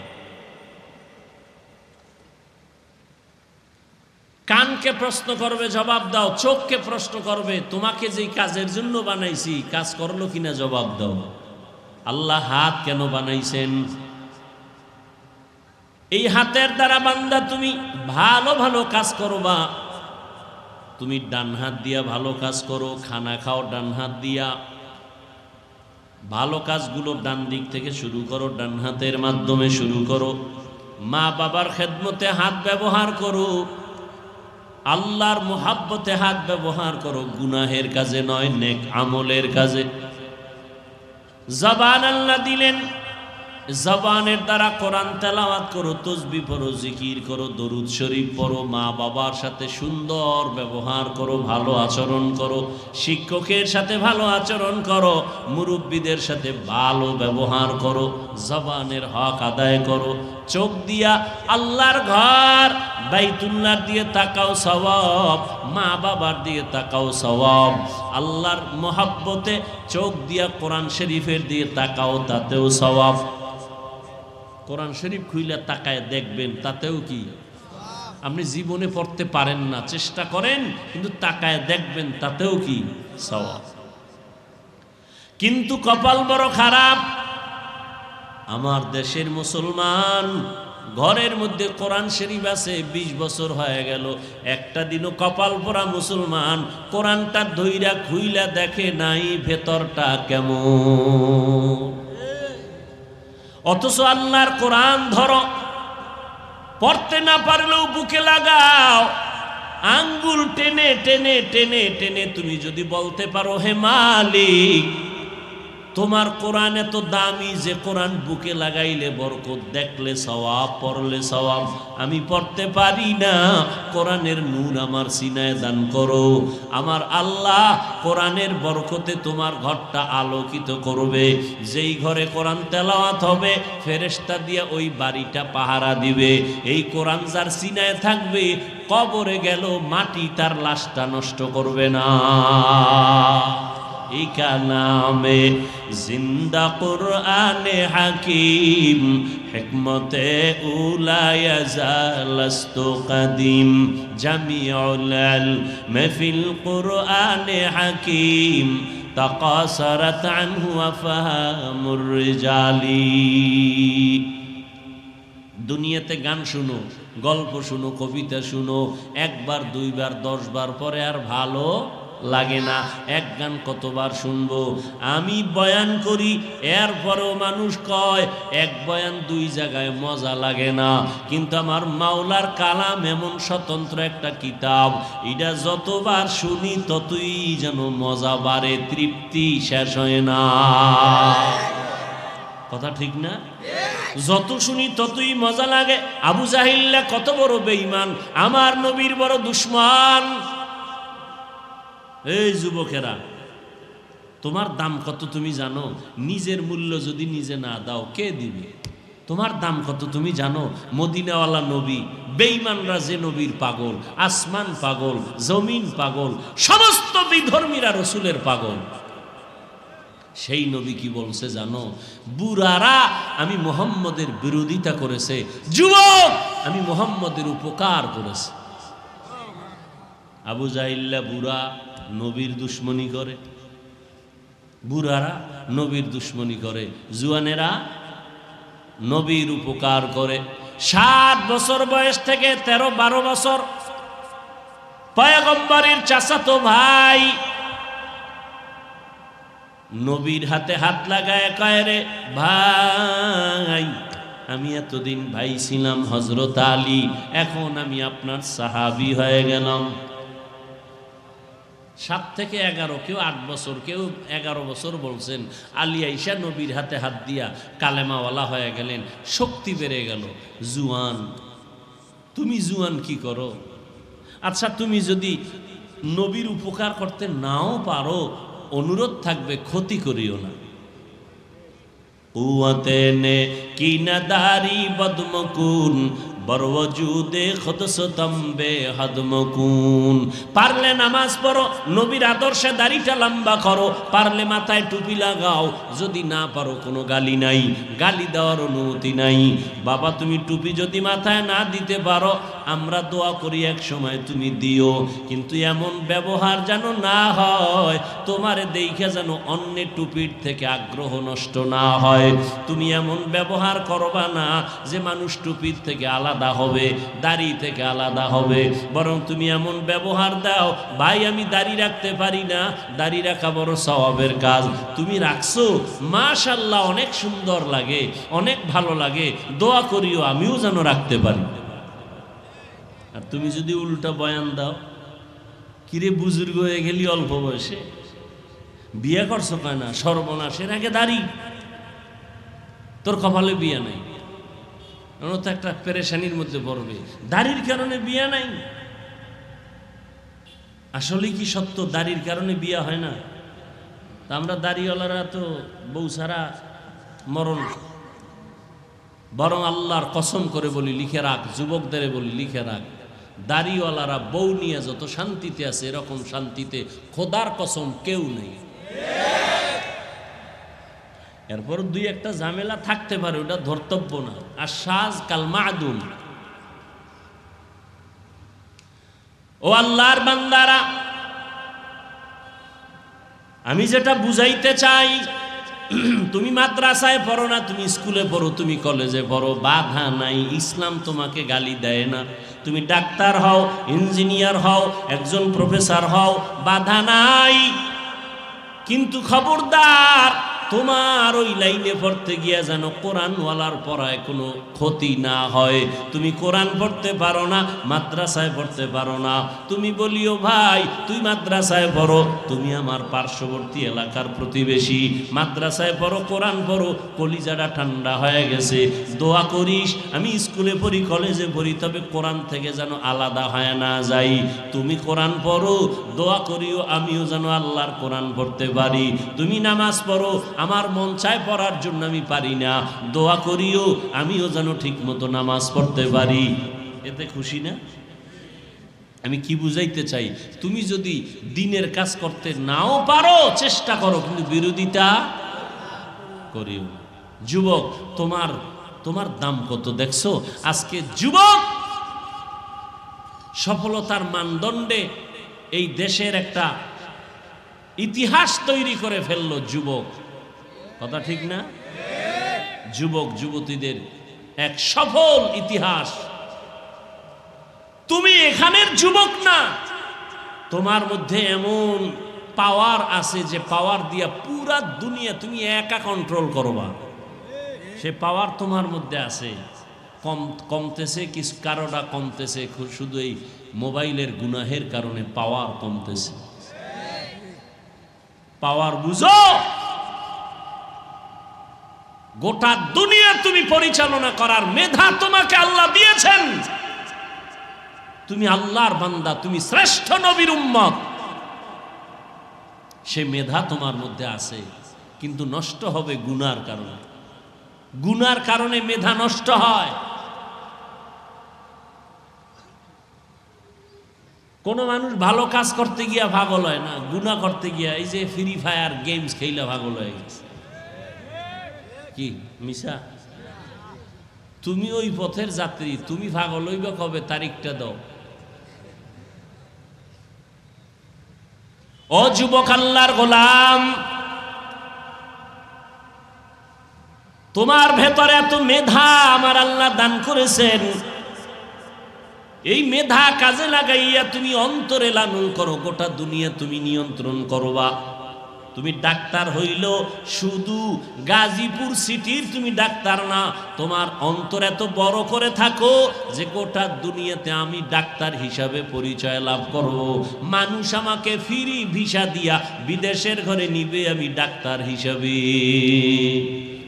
কানকে প্রশ্ন করবে, জবাব দাও। চোখকে প্রশ্ন করবে, তোমাকে যেই কাজের জন্য বানাইছি কাজ করলো কিনা জবাব দাও। আল্লাহ হাত কেন বানাইছেন? এই হাতের দ্বারা বান্দা তুমি ভালো ভালো কাজ করবা। তুমি ডান হাত দিয়া ভালো কাজ করো, খানা খাও ডান হাত দিয়া। ভালো কাজগুলো ডান দিক থেকে শুরু করো, ডান হাতের মাধ্যমে শুরু করো। মা বাবার খেদমতে হাত ব্যবহার করো, আল্লাহর মুহাব্বতে হাত ব্যবহার করো, গুনাহের কাজে নয়, নেক আমলের কাজে। জবান আল্লাহ দিলেন, জবানের দ্বারা কোরআন তেলাওয়াত করো, তাসবিহ পড়ো, জিকির করো, দরুদ শরীফ পড়ো, মা বাবার সাথে সুন্দর ব্যবহার করো, ভালো আচরণ করো, শিক্ষকের সাথে ভালো আচরণ করো, মুরব্বীদের সাথে ভালো ব্যবহার করো, জবানের হক আদায় করো। চোখ দিয়া আল্লাহর ঘর বাইতুল্লাহর দিয়ে তাকাও, সওয়াব। মা বাবার দিয়ে তাকাও, সওয়াব। আল্লাহর মুহাব্বতে চোখ দিয়া কোরআন শরীফের দিয়ে তাকাও, তাতেও সওয়াব। কোরআন শরীফ খুইলা তাকায় দেখবেন, তাতেও কি? আপনি জীবনে পড়তে পারেন না, চেষ্টা করেন, কিন্তু তাকায় দেখবেন তাতেও কি সওয়াব। কিন্তু কপাল বড় খারাপ, আমার দেশের মুসলমান ঘরের মধ্যে কোরআন শরীফ আছে, 20 বছর হয়ে গেল, একটা দিনও কপাল পরা মুসলমান কোরআনটা ধইরা খুইলা দেখে নাই ভেতরটা কেমন। অথচ আল্লাহর কোরআন ধরো, পড়তে না পারলেও বুকে লাগাও, আঙ্গুল টেনে টেনে টেনে টেনে তুমি যদি বলতে পারো, হে মালিক তোমার কোরআন এত দামি যে কোরআন বুকে লাগাইলে বরকত, দেখলে সওয়াব, পড়লে সওয়াব, আমি পড়তে পারি না, কোরআনের নূর আমার সিনায় দান করো। আমার আল্লাহ কোরআনের বরকতে তোমার ঘরটা আলোকিত করবে। যেই ঘরে কোরআন তেলাওয়াত হবে ফেরেশতা দিয়া ওই বাড়িটা পাহারা দিবে। এই কোরআন যার সিনায় থাকবে কবরে গেল মাটি তার লাশটা নষ্ট করবে না। ইকা নামে জিন্দা কুরআনে হাকিম, হিকমতে উলায়া জালাস্তু কাদিম, জামিউল ইলম ফিল কুরআনে হাকিম, তাকাসারাত আনহু আফহামুর রিজালি। দুনিয়াতে গান শুনো, গল্প শুনো, কবিতা শুনো, একবার দুইবার 10 বার পরে আর ভালো লাগে না। এক গান কতবার শুনবো? আমি বয়ান করি, এরপরেও মানুষ কয় এক বয়ান 2 জায়গায় মজা লাগে না। কিন্তু আমার মাওলার কালাম এমন স্বতন্ত্র একটা কিতাব, এটা যতবার শুনি ততই যেন মজা বাড়ে, তৃপ্তি শেষ হয় না। কথা ঠিক না? যত শুনি ততই মজা লাগে। আবু জাহিল্লা কত বড় বেঈমান, আমার নবীর বড় দুশমন। এই যুবকেরা, তোমার দাম কত তুমি জানো? নিজের মূল্য যদি নিজে না দাও কে দিবে? তোমার দাম কত তুমি জানো? মদিনাওয়ালা নবী, বেঈমানরা যে নবীর পাগল, আসমান পাগল, জমিন পাগল, সমস্ত বিধর্মীরা রসুলের পাগল। সেই নবী কি বলছে জানো? বুড়ারা আমি মুহাম্মদের বিরোধিতা করেছে, যুবক আমি মুহাম্মদের উপকার করেছে। আবু জাহিল্লা বুড়া নবীর দুশ্মনী করে, বুড়ারা নবীর দুশ্মনী করে, জুয়ানেরা নবীর উপকার করে। 7 বছর বয়স থেকে 13-12 বছর পয়গম্বরের চাচাতো ভাই নবীর হাতে হাত লাগায় কয়, রে ভাই আমি এতদিন ভাই ছিলাম হযরত আলী, এখন আমি আপনার সাহাবী হয়ে গেলাম। 7 থেকে 11, কেউ 8 বছর, কেউ 11 বছর বলছেন। আলী আইসা নবীর হাতে হাত দিয়া কালেমাওয়ালা হয়ে গেলেন, শক্তি বেড়ে গেল। জুয়ান, তুমি জুয়ান কি করো? আচ্ছা তুমি যদি নবীর উপকার করতে নাও পারো, অনুরোধ থাকবে ক্ষতি করিও না। কুয়াতে নে কি নাদারি বদমকুন, বরওজুদে খুদসতম্বে হদমকুন। পারলে নামাজ পড়ো, নবীর আদর্শে দাড়িটা লম্বা করো, পারলে মাথায় টুপি লাগাও, যদি না পারো কোনো গালি নাই, গালি দেওয়ার অনুমতি নাই। বাবা তুমি টুপি যদি মাথায় না দিতে পারো, আমরা দোয়া করি এক সময় তুমি দিও, কিন্তু এমন ব্যবহার যেন না হয়, তোমারে দেখে যেন অন্যের টুপির থেকে আগ্রহ নষ্ট না হয়। তুমি এমন ব্যবহার করবা না যে মানুষ টুপির থেকে আলাদা হবে, দাড়ি থেকে আলাদা হবে, বরং তুমি এমন ব্যবহার দাও, ভাই আমি দাড়ি রাখতে পারি না, দাড়ি রাখা বড় সওয়াবের কাজ, তুমি রাখছো, মাশাআল্লাহ অনেক সুন্দর লাগে, অনেক ভালো লাগে, দোয়া করিও আমিও যেন রাখতে পারি। আর তুমি যদি উল্টা বয়ান দাও, কিরে বুজুর্গ হয়ে গেলি অল্প বয়সে, বিয়ে করছো কয় না, সর্বনাশের আগে দাড়ি, তোর কপালে বিয়ে নাই, তো একটা পেরেশানির মধ্যে পড়বে, দাড়ির কারণে বিয়ে নাই। আসলে কি সত্য দাড়ির কারণে বিয়ে হয় না? তা আমরা দাড়িওয়ালারা তো বউ ছাড়া মরণ। বরং আল্লাহর কসম করে বলি, লিখে রাখ, যুবকদের বলি লিখে রাখ, দাড়িওয়ালারা বউ নিয়ে যত শান্তিতে আছে, এরকম শান্তিতে খোদার কসম কেউ নেই। এরপর 2-1টা ঝামেলা থাকতে পারে, ওটা ধর্তব্য না। আর সাজ কাল মাদুম, ও আল্লাহর বান্দারা, আমি যেটা বুঝাইতে চাই, তুমি মাদ্রাসায় পড়ো না, তুমি স্কুলে পড়ো, তুমি কলেজে পড়ো, বাধা নাই। ইসলাম তোমাকে গালি দেয় না। তুমি ডাক্তার হও, ইঞ্জিনিয়ার হও, একজন প্রফেসর হও, বাধা নাই। কিন্তু খবরদার, তোমার ওই লাইনে পড়তে গিয়া যেন কোরআনওয়ালার পড়ায় কোনো ক্ষতি না হয়। তুমি কোরআন পড়তে পারো না, মাদ্রাসায় পড়তে পারো না, তুমি বলিও ভাই তুই মাদ্রাসায় পড়ো, তুমি আমার পার্শ্ববর্তী এলাকার প্রতিবেশী, মাদ্রাসায় পড়ো, কোরআন পড়ো, কলিজাটা ঠান্ডা হয়ে গেছে, দোয়া করিস আমি স্কুলে পড়ি, কলেজে পড়ি, তবে কোরআন থেকে যেন আলাদা হয় না যাই। তুমি কোরআন পড়ো, দোয়া করিও আমিও যেন আল্লাহর কোরআন পড়তে পারি। তুমি নামাজ পড়ো, আমার মন চায় পড়ার জন্য আমি পারি না, দোয়া করিও আমিও যেন ঠিক মতো নামাজ পড়তে পারি। এতে খুশি না? আমি কি বুঝাইতে চাই, তুমি যদি দিনের কাজ করতে নাও পারো, চেষ্টা করো, কিন্তু বিরোধিতা করিও। যুবক, তোমার দাম কত দেখছো? আজকে যুবক সফলতার মানদণ্ডে এই দেশের একটা ইতিহাস তৈরি করে ফেললো যুবক। কথা ঠিক না? যুবক যুবতীদের এক সফল ইতিহাস। তুমি এখানের যুবক না, তোমার মধ্যে এমন পাওয়ার আছে যে পাওয়ার দিয়া পুরা দুনিয়া তুমি একা কন্ট্রোল করবা। সে পাওয়ার তোমার মধ্যে আছে। কমতেছে কিছু, কারোটা কমতেছে শুধু এই মোবাইলের গুনাহের কারণে পাওয়ার কমতেছে। পাওয়ার বুঝো, গোটা দুনিয়া তুমি পরিচালনা করার মেধা তোমাকে আল্লাহ দিয়েছেন। তুমি আল্লাহর বান্দা, তুমি শ্রেষ্ঠ নবীর উম্মত, সে মেধা তোমার মধ্যে আছে, কিন্তু নষ্ট হবে গুনার কারণে। গুনার কারণে মেধা নষ্ট হয়। কোন মানুষ ভালো কাজ করতে গিয়া পাগল হয় না, গুনাহ করতে গিয়া, এই যে ফ্রি ফায়ার গেমস খেলা পাগল হয়ে গেছে। কি মিশা? তুমি ওই পথের যাত্রী, তুমি পাগল হইবে কবে? তারিখটা দাও। ও যুবক আল্লাহর গোলাম, তোমার ভেতরে এত মেধা আমার আল্লাহ দান করেছেন। এই মেধা কাজে লাগাইয়া তুমি অন্তরে লালন করো, গোটা দুনিয়া তুমি নিয়ন্ত্রণ করবা। তুমি ডাক্তার হইল শুধু গাজীপুর সিটির তুমি ডাক্তার না, তোমার অন্তর এত বড় করে থাকো যে গোটা দুনিয়াতে আমি ডাক্তার হিসাবে পরিচয় লাভ করব। মানুষ আমাকে ফ্রি ভিসা দিয়া বিদেশের ঘরে নিবে আমি ডাক্তার হিসাবে।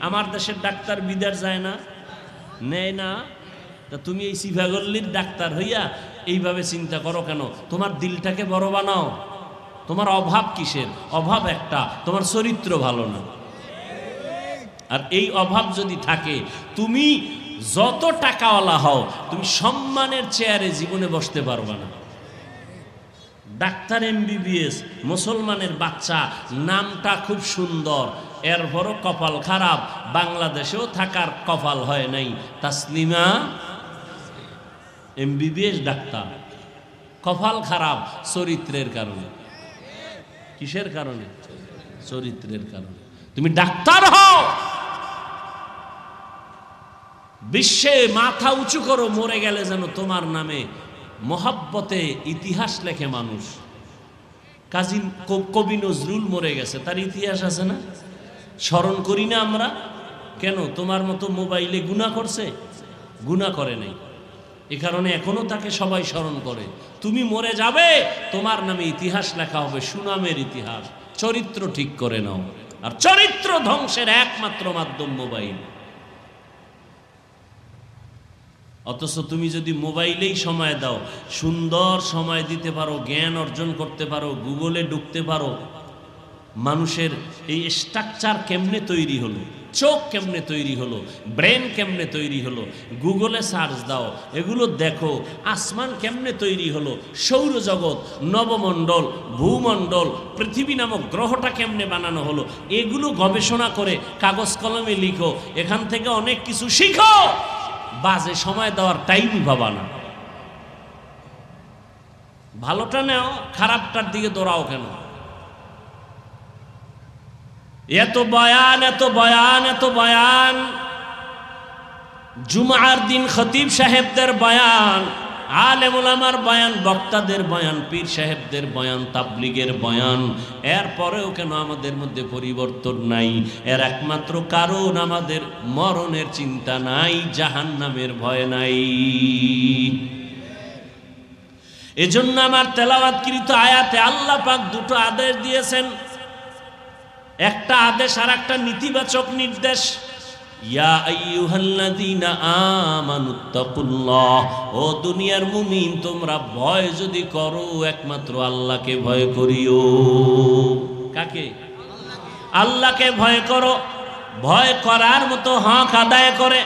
আমার দেশের ডাক্তার বিদেশ যায় না, নেয় না। তা তুমি এই সিফাগল্লির ডাক্তার হইয়া এইভাবে চিন্তা করো কেন? তোমার দিলটাকে বড় বানাও। তোমার অভাব কিসের? অভাব একটা, তোমার চরিত্র ভালো না। আর এই অভাব যদি থাকে, তুমি যত টাকাওয়ালা হও, তুমি সম্মানের চেয়ারে জীবনে বসতে পারবে না। ডাক্তার MBBS, মুসলমানের বাচ্চা, নামটা খুব সুন্দর, এরপরও কপাল খারাপ। বাংলাদেশেও থাকার কপাল হয় নাই। তাসলিমা MBBS ডাক্তার, কপাল খারাপ চরিত্রের কারণে। কিসের কারণে? চরিত্রের কারণে। তুমি ডাক্তার হও, বিশ্বে মাথা উঁচু করো, মরে গেলে যেন তোমার নামে মহাব্বতে ইতিহাস লেখে মানুষ। কাজী কবি নজরুল মরে গেছে, তার ইতিহাস আছে না? স্মরণ করি না আমরা কেন? তোমার মতো মোবাইলে গুনাহ করছে? গুনাহ করে নাই, এ কারণে এখনো তাকে সবাই স্মরণ করে। তুমি মরে যাবে, তোমার নামে ইতিহাস লেখা হবে, সুনামের ইতিহাস। চরিত্র ঠিক করে নাও। আর চরিত্র ধ্বংসের একমাত্র মাধ্যম মোবাইল। অথচ তুমি যদি মোবাইলেই সময় দাও, সুন্দর সময় দিতে পারো, জ্ঞান অর্জন করতে পারো, গুগলে ঢুকতে পারো, মানুষের এই স্ট্রাকচার কেমনে তৈরি হলো, চোখ কেমনে তৈরি হলো, ব্রেন কেমনে তৈরি হলো, গুগলে সার্চ দাও, এগুলো দেখো। আসমান কেমনে তৈরি হলো, সৌরজগৎ, নবমণ্ডল, ভূমণ্ডল, পৃথিবী নামক গ্রহটা কেমনে বানানো হলো, এগুলো গবেষণা করে কাগজ কলমে লিখো। এখান থেকে অনেক কিছু শিখো। বাজে সময় দেওয়ার টাইমই পাবা না। ভালোটা নেও, খারাপটার দিকে দৌড়াও কেন? এত বয়ান, এত বয়ান, এত বয়ান, জুমার দিন খতিব সাহেবদের বয়ান, আলেম ওলামার বয়ান, বক্তাদের বয়ান, পীর সাহেবদের বয়ান, তাবলিগের বয়ান, এরপরেও কেন আমাদের মধ্যে পরিবর্তন নাই? এর একমাত্র কারণ আমাদের মরণের চিন্তা নাই, জাহান্নামের ভয় নাই। এজন্য আমার তেলাওয়াতকৃত আয়াতে আল্লাহ পাক দুটো আদেশ দিয়েছেন, একটা আদেশ আর একটা নেতিবাচক নির্দেশ। ইয়া আইয়ুহাল্লাযীনা আমানুত্তাকুল্লাহ, ও দুনিয়ার মুমিন তোমরা ভয় যদি করো একমাত্র আল্লাহকে ভয় করিও। কাকে? আল্লাহকে ভয় করো। ভয় করার মতো হক আদায় করে।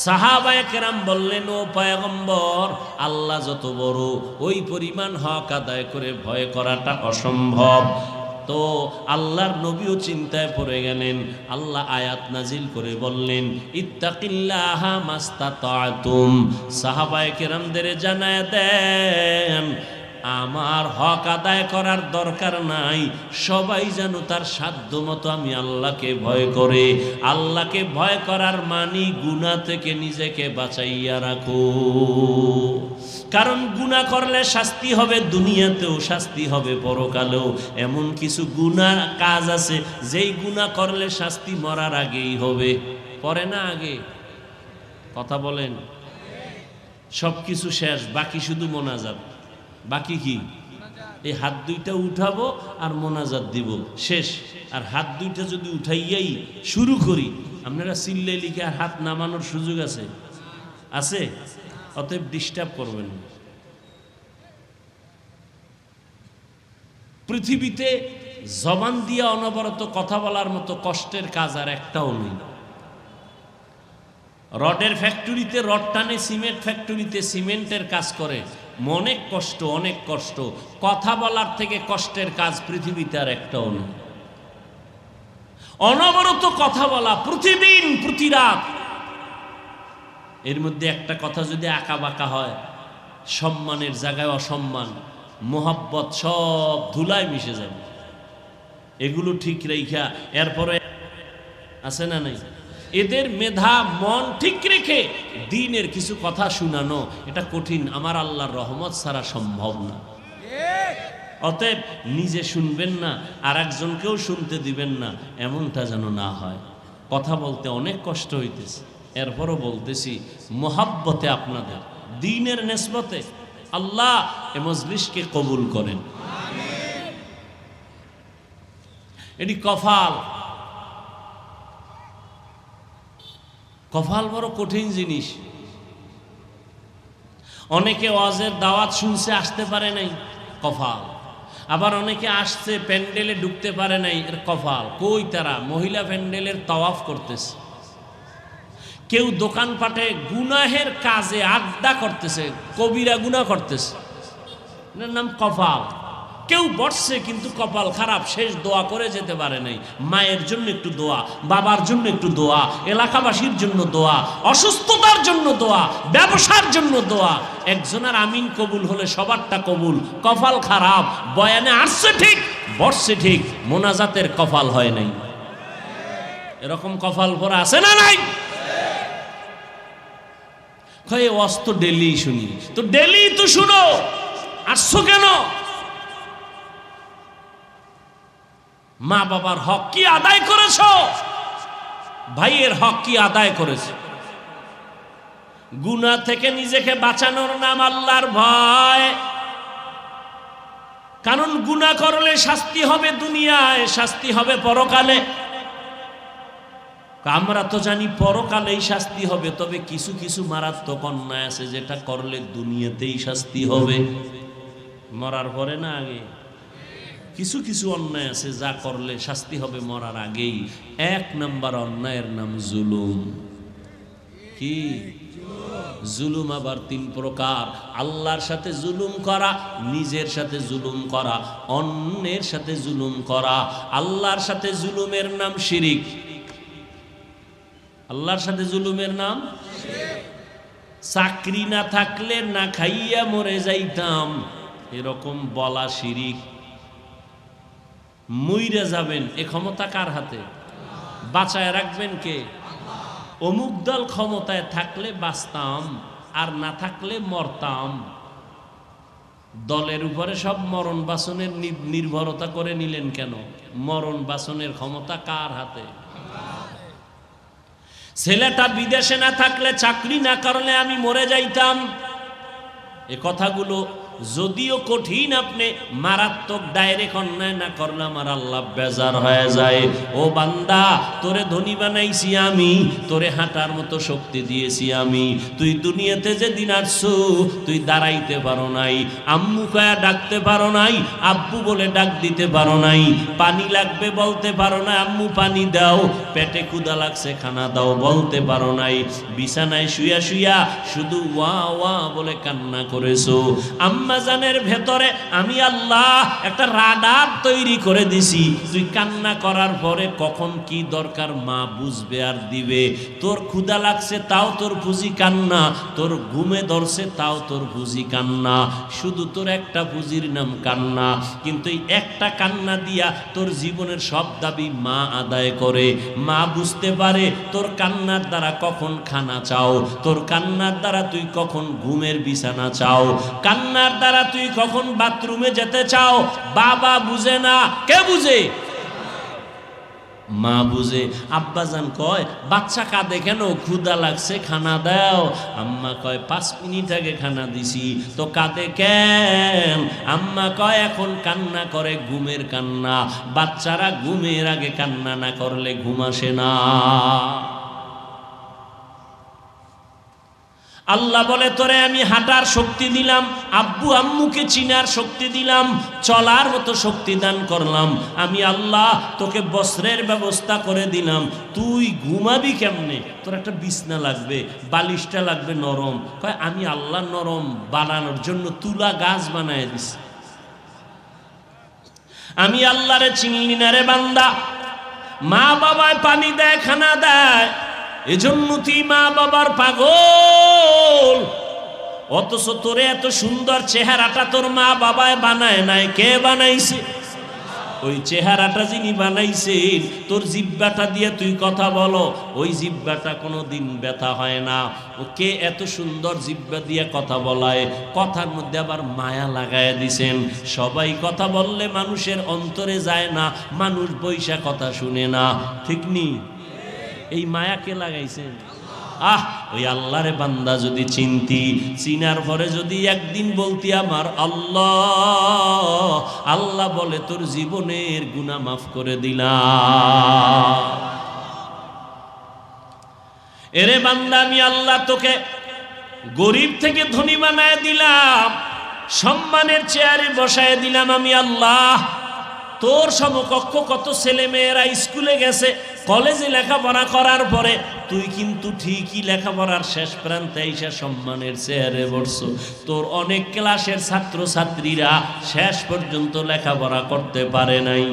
সাহাবায়ে কেরাম বললেন, ও পয়গম্বর, আল্লাহ যত বড় ওই পরিমাণ হক আদায় করে ভয় করাটা অসম্ভব। তো আল্লাহর নবীও চিন্তায় পড়ে গেলেন। আল্লাহ আয়াত নাজিল করে বললেন, ইত্তাকিল্লাহা মাস্তাতাতুম। সাহাবায়ে কেরামদের জানায় দেন, আমার হক আদায় করার দরকার নাই, সবাই যেন তার সাধ্য মতো আমি আল্লাহকে ভয় করে। আল্লাহকে ভয় করার মানি গুনাহ থেকে নিজেকে বাঁচাইয়া রাখো। কারণ গুনাহ করলে শাস্তি হবে দুনিয়াতেও, শাস্তি হবে পরকালেও। এমন কিছু গুনাহ কাজ আছে যেই গুনাহ করলে শাস্তি মরার আগেই হবে। পরে না আগে? কথা বলেন। সব কিছু শেষ, বাকি শুধু মোনাজাত। বাকি কি? এই হাত দুইটা উঠাবো আর মোনাজাত দিব, শেষ। আর হাত দুইটা যদি উঠাইয়াই শুরু করি, আপনারা চিল্লাই লিখে আর হাত নামানোর সুযোগ আছে? আছে? অতএব ডিস্টার্ব করবেন। পৃথিবীতে জবান দিয়ে অনবরত কথা বলার মতো কষ্টের কাজ আর একটাও নেই। রডের ফ্যাক্টরিতে রড টানে, সিমেন্ট ফ্যাক্টরিতে সিমেন্টের কাজ করে, অনেক কষ্ট, অনেক কষ্ট। কথা বলার থেকে কষ্টের কাজ পৃথিবীতে আর একটাও নেই। অনবরত কথা বলা, প্রতিদিন, প্রতি রাত। এর মধ্যে একটা কথা যদি আঁকা বাঁকা হয়, সম্মানের জায়গায় অসম্মান, মোহাব্বত সব ধুলায় মিশে যাবে। এগুলো ঠিক রেখা এরপরে আছে না নাই? এদের মেধা মন ঠিক রেখে দ্বীনের কিছু কথা শুনানো, এটা কঠিন, আমার আল্লাহর রহমত ছাড়া সম্ভব না। অতএব নিজে শুনবেন না, আর একজনকেও শুনতে দিবেন না, এমনটা যেন না হয়। কথা বলতে অনেক কষ্ট হইতেছে, এরপরও বলতেছি মোহাব্বতে আপনাদের, দ্বীনের নেসবতে আল্লাহ এ মজলিসকে কবুল করেন। এটি কফাল। কফাল বড় কঠিন জিনিস। অনেকে ওয়াজের দাওয়াত শুনছে, আসতে পারে নাই, কফাল। আবার অনেকে আসছে, প্যান্ডেলে ঢুকতে পারে নাই, এর কফাল। কই তারা? মহিলা প্যান্ডেলের তাওয়াফ করতেছে। কেউ দোকানপাটে গুনাহের কাজে আড্ডা করতেছে, কবিরা গুনাহ করতেছে, এর নাম কফাল। কেউ বসছে কিন্তু কপাল খারাপ, শেষ দোয়া করে যেতে পারে নাই। মায়ের জন্য একটু দোয়া, বাবার জন্য একটু দোয়া, এলাকাবাসীর জন্য দোয়া, অসুস্থতার জন্য দোয়া, ব্যবসার জন্য দোয়া। একজনের আমিন কবুল হলে সবারটা কবুল। কপাল খারাপ, বয়ানে আসছে ঠিক, বসছে ঠিক, মোনাজাতের কপাল হয় নাই। এরকম কপাল ভরা আছে না নাই? কয়ে অস্ত ডেলি শুনি, তো ডেলি তো শুনো, আসছো কেন? মা বাবার হক কি আদায় করেছ? ভাইয়ের হক কি আদায় করেছ? গুনাহ থেকে নিজেকে বাঁচানোর নাম আল্লাহর ভয়। কারণ গুনাহ করলে শাস্তি হবে দুনিয়ায়, শাস্তি হবে পরকালে। আমরা তো জানি পরকালেই শাস্তি হবে, তবে কিছু কিছু মারাত্মক অন্যায় আছে যেটা করলে দুনিয়াতেই শাস্তি হবে, মরার পরে না আগে। কিছু কিছু অন্যায় আছে যা করলে শাস্তি হবে মরার আগেই। এক নাম্বার অন্যায়ের নাম জুলুম। কি জুলুম? আবার তিন প্রকার। আল্লাহর সাথে জুলুম করা, নিজের সাথে জুলুম করা, অন্যের সাথে জুলুম করা। আল্লাহর সাথে জুলুমের নাম শিরিক। আল্লাহর সাথে জুলুমের নাম শিরিক। চাকরি না থাকলে না খাইয়া মরে যাইতাম, এরকম বলা শিরিক। মইরে যাবেন এ ক্ষমতা কার হাতে? বাঁচায় রাখবেন কে? অমুক দল ক্ষমতায় থাকলে বাঁচতাম, আর না থাকলে মরতাম। দলের উপরে সব মরণ বাসনের নির্ভরতা করে নিলেন কেন? মরণ বাসনের ক্ষমতা কার হাতে? ছেলেটা বিদেশে না থাকলে, চাকরি না করলে আমি মরে যাইতাম। এ কথাগুলো যদিও কঠিন, আপনি মারাত্মক ডাইরেক্ট অন্যায় না করলে আমার আল্লাহ বেজার হয়ে যায়। ও বান্দা, তোরে ধনী বানাইছি আমি, তোরে হাঁটার মতো শক্তি দিয়েছি আমি। তুই দুনিয়াতে যে দিন আসছো, তুই দাঁড়াইতে পারো নাই, আম্মু কয়া ডাকতে পারো নাই, আব্বু বলে ডাক দিতে পারো নাই, পানি লাগবে বলতে পারো না, আম্মু পানি দাও, পেটে ক্ষুধা লাগছে খানা দাও বলতে পারো নাই, বিছানায় শুয়া শুয়া শুধু ওয়া ওয়া বলে কান্না করেছো। আম্মাজানের ভেতরে আমি আল্লাহ একটা রাডার তৈরি করে দিছি, তুই কান্না করার পরে কখন কি দরকার মা বুঝবে আর দিবে। তোর ক্ষুধা লাগছে তাও তোর পুঁজি কান্না, তোর ঘুমে ধরছে তাও তোর পুঁজি কান্না, শুধু তোর একটা পুঁজির নাম কান্না। কিন্তু এই একটা কান্না দিয়া তোর জীবনের সব দাবি মা আদায় করে। মা বুঝতে পারে তোর কান্নার দ্বারা কখন খানা চাও, তোর কান্নার দ্বারা তুই কখন ঘুমের বিছানা চাও, কান্নার দ্বারা তুই কখন বাথরুমে যেতে চাও। বাবা বুঝে না, কে বুঝে? মা বুঝে। আব্বাজান কয় বাচ্চা কাঁদে কেন? ক্ষুধা লাগছে খানা দাও। আম্মা কয় 5 মিনিট আগে খানা দিছি, তো কাঁদে কেন? আম্মা কয় এখন কান্না করে ঘুমের কান্না। বাচ্চারা ঘুমের আগে কান্না না করলে ঘুম আসে না। আল্লাহ বলে তোরে আমি হাঁটার শক্তি দিলাম, আব্বু আম্মুকে চিনার শক্তি দিলাম, চলার মতো শক্তি দান করলাম। আমি আল্লাহ তোকে বস্ত্রের ব্যবস্থা করে দিলাম। তুই ঘুমাবি কেমনে? তোর একটা বিছনা লাগবে, বালিশটা লাগবে নরম। কয় আমি আল্লাহ নরম বানানোর জন্য তুলা গাছ বানায় দিছি। আমি আল্লাহরে চিনলি না রে বান্দা। মা বাবায় পানি দেয়, খানা দেয়, এজন্য তুই মা বাবার পাগল। অথচ তোরে এত সুন্দর চেহারাটা তোর মা বাবায় বানায় নাই, কে বানাইছে? ওই চেহারাটা যিনি বানাইছেন, তোর জিহ্বাটা দিয়ে তুই কথা বলো, ওই জিহ্বাটা কোনোদিন ব্যথা হয় না। ও কে এত সুন্দর জিহ্বা দিয়ে কথা বলায়, কথার মধ্যে আবার মায়া লাগায় দিছেন। সবাই কথা বললে মানুষের অন্তরে যায় না, মানুষ বৈশা কথা শুনে না, ঠিক নি? এই মায়া কে লাগাইছেন? ওই আল্লাহরে বান্দা যদি চিনতি, চিনার পরে যদি একদিন বলতি আমার আল্লাহ, আল্লাহ বলে তোর জীবনের গুনাহ মাফ করে দিলাম। এরে বান্দা, আমি আল্লাহ তোকে গরিব থেকে ধনী বানায় দিলাম, সম্মানের চেয়ারে বসায় দিলাম। আমি আল্লাহ তোর সমকক্ষ কত ছেলে মেয়েরা স্কুলে গেছে, কলেজে লেখাপড়া করার পরে তুই কিন্তু ঠিকই লেখাপড়ার শেষ প্রান্তে এসে সম্মানের চেয়ারে বসছো। তোর অনেক ক্লাসের ছাত্র ছাত্রীরা শেষ পর্যন্ত লেখাপড়া করতে পারে নাই,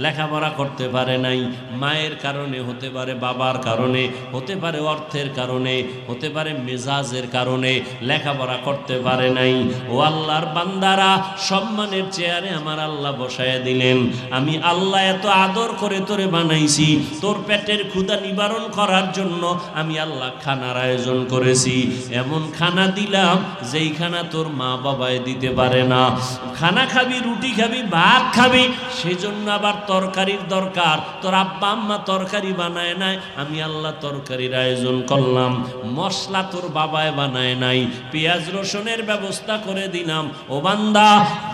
লেখাপড়া করতে পারে নাই। মায়ের কারণে হতে পারে, বাবার কারণে হতে পারে, অর্থের কারণে হতে পারে, মেজাজের কারণে লেখাপড়া করতে পারে নাই। ও আল্লাহর বান্দারা, সম্মানের চেয়ারে আমার আল্লাহ বসায় দিলেন। আমি আল্লাহ এত আদর করে তোরে বানাইছি, তোর পেটের ক্ষুধা নিবারণ করার জন্য আমি আল্লাহ খানার আয়োজন করেছি। এমন খানা দিলাম যেই খানা তোর মা বাবায় দিতে পারে না। খানা খাবি, রুটি খাবি, ভাত খাবি, সেজন্য আবার তরকারির দরকার। তোর আব্বা আম্মা তরকারি বানায় নাই, আমি আল্লাহ তরকারির আয়োজন করলাম। মশলা তোর বাবায় বানায় নাই, পেঁয়াজ রসুনের ব্যবস্থা করে দিলাম। ও বান্দা,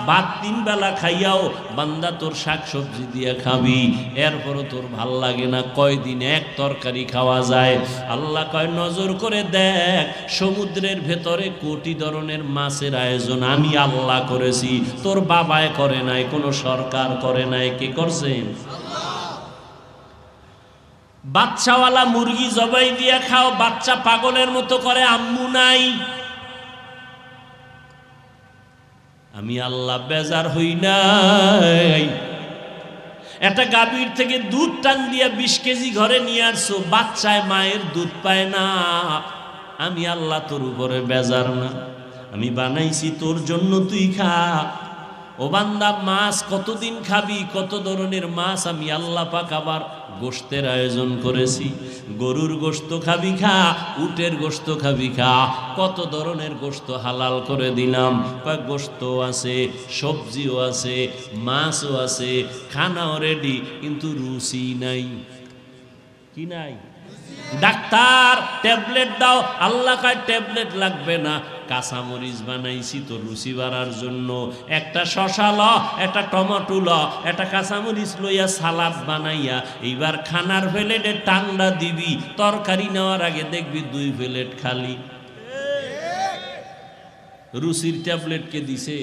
ভাত 3 বেলা খাইয়াও বান্দা তোর শাক সবজি দিয়ে খাবি, এরপরও তোর ভাল লাগে না। কয়দিন এক তরকারি খাওয়া যায়? আল্লাহ কয় নজর করে দেখ, সমুদ্রের ভেতরে কোটি ধরনের মাছের আয়োজন আমি আল্লাহ করেছি, তোর বাবায় করে নাই, কোনো সরকার করে নাই। কে করছেন? বাচ্চাওয়ালা মুরগি জবাই দিয়ে খাও, বাচ্চা পাগলের মতো করে, আম্মু নাই। আমি আল্লাহ বেজার হই নাই। একটা গাভীর থেকে দুধ টান দিয়ে 20 কেজি ঘরে নিয়ে আসছো, বাচ্চায় মায়ের দুধ পায় না। আমি আল্লাহ তোর উপরে বেজার না, আমি বানাইছি তোর জন্য, তুই খা। ও বান্দা, মাছ কতদিন খাবি, কত ধরনের মাছ আমি আল্লাহ পাক আবার গোশতের আয়োজন করেছি। গরুর গোশত খাবি খা, উটের গোশত খাবি খা, কত ধরনের গোশত হালাল করে দিলাম। গোশত আছে, সবজিও আছে, মাছও আছে, খানাও রেডি, কিন্তু রুচি নাই। কি নাই? ডাক্তার ট্যাবলেট দাও, আল্লাহ কয় ট্যাবলেট লাগবে না, কাঁচামরিচ বানাইছি তো রুচি বাড়ার জন্য। একটা শশা ল, একটা টমেটো ল, একটা কাঁচামরিচ লইয়া সালাদ বানাইয়া এইবার খানার প্লেটে টান্ডা দিবি, তরকারি নেওয়ার আগে দেখবি 2 প্লেট খালি। রুচির ট্যাবলেট কে দিছে?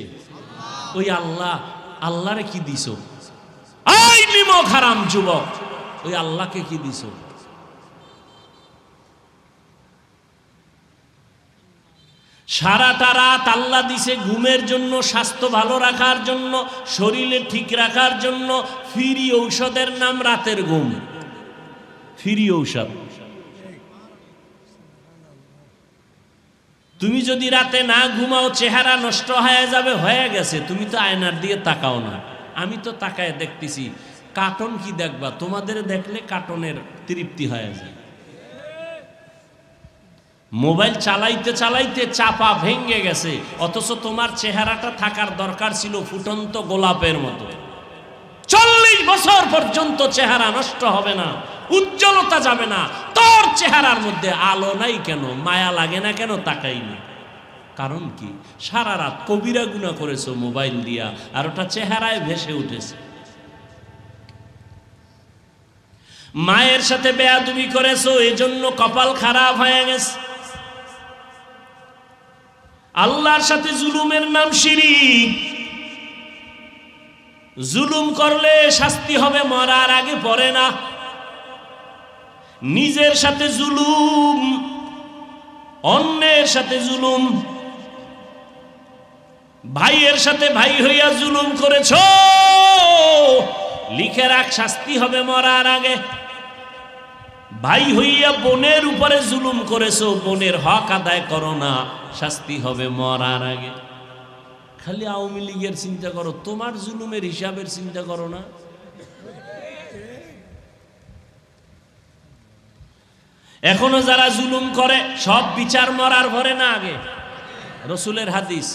ওই আল্লাহ। আল্লাহরে কি দিছ? এই নিমক হারাম যুবক, ওই আল্লাহকে কি দিছ? সারাটা রাত আল্লাহ দিছে ঘুমের জন্য, স্বাস্থ্য ভালো রাখার জন্য, শরীরে ঠিক রাখার জন্য। ফ্রি ঔষধের নাম রাতের ঘুম, ফ্রি ঔষধ। তুমি যদি রাতে না ঘুমাও চেহারা নষ্ট হয়ে যাবে, হয়ে গেছে। তুমি তো আয়নার দিয়ে তাকাও না, আমি তো তাকায় দেখতেছি। কার্টুন কি দেখবা? তোমাদের দেখলে কার্টুনের তৃপ্তি হয়ে যায়। মোবাইল চালাইতে চালাইতে চাপা ভেঙে গেছে, অথচ তোমার চেহারাটা থাকার দরকার ছিল ফুটন্ত গোলাপের মতো। 40 বছর পর্যন্ত চেহারা নষ্ট হবে না, উজ্জ্বলতা যাবে না। তোর চেহারার মধ্যে আলো নাই কেন? মায়া লাগে না কেন? তাকাইনি। কারণ কি? সারা রাত কবিরা গুনাহ করেছো মোবাইল দিয়া, আর ওটা চেহারায় ভেসে উঠেছে। মায়ের সাথে বেয়াদবি করেছো, এজন্য কপাল খারাপ হয়ে গেছে। আল্লাহর সাথে জুলুমের নাম শিরক। জুলুম করলে শাস্তি হবে মরার আগে, পড়ে না। নিজের সাথে জুলুম, অন্যের সাথে জুলুম, ভাইয়ের সাথে ভাই হইয়া জুলুম করেছো, লিখে রাখ শাস্তি হবে মরার আগে। ভাই হইয়া বোনের উপরে জুলুম করেছো, বোনের হক আদায় করো না, শাস্তি হবে মরার আগে। খালি আওয়ামী লীগের চিন্তা করো, তোমার জুলুমের হিসাবের চিন্তা করো না। এখনো যারা জুলুম করে সব বিচার মরার ভরে না আগে। রসুলের হাদিস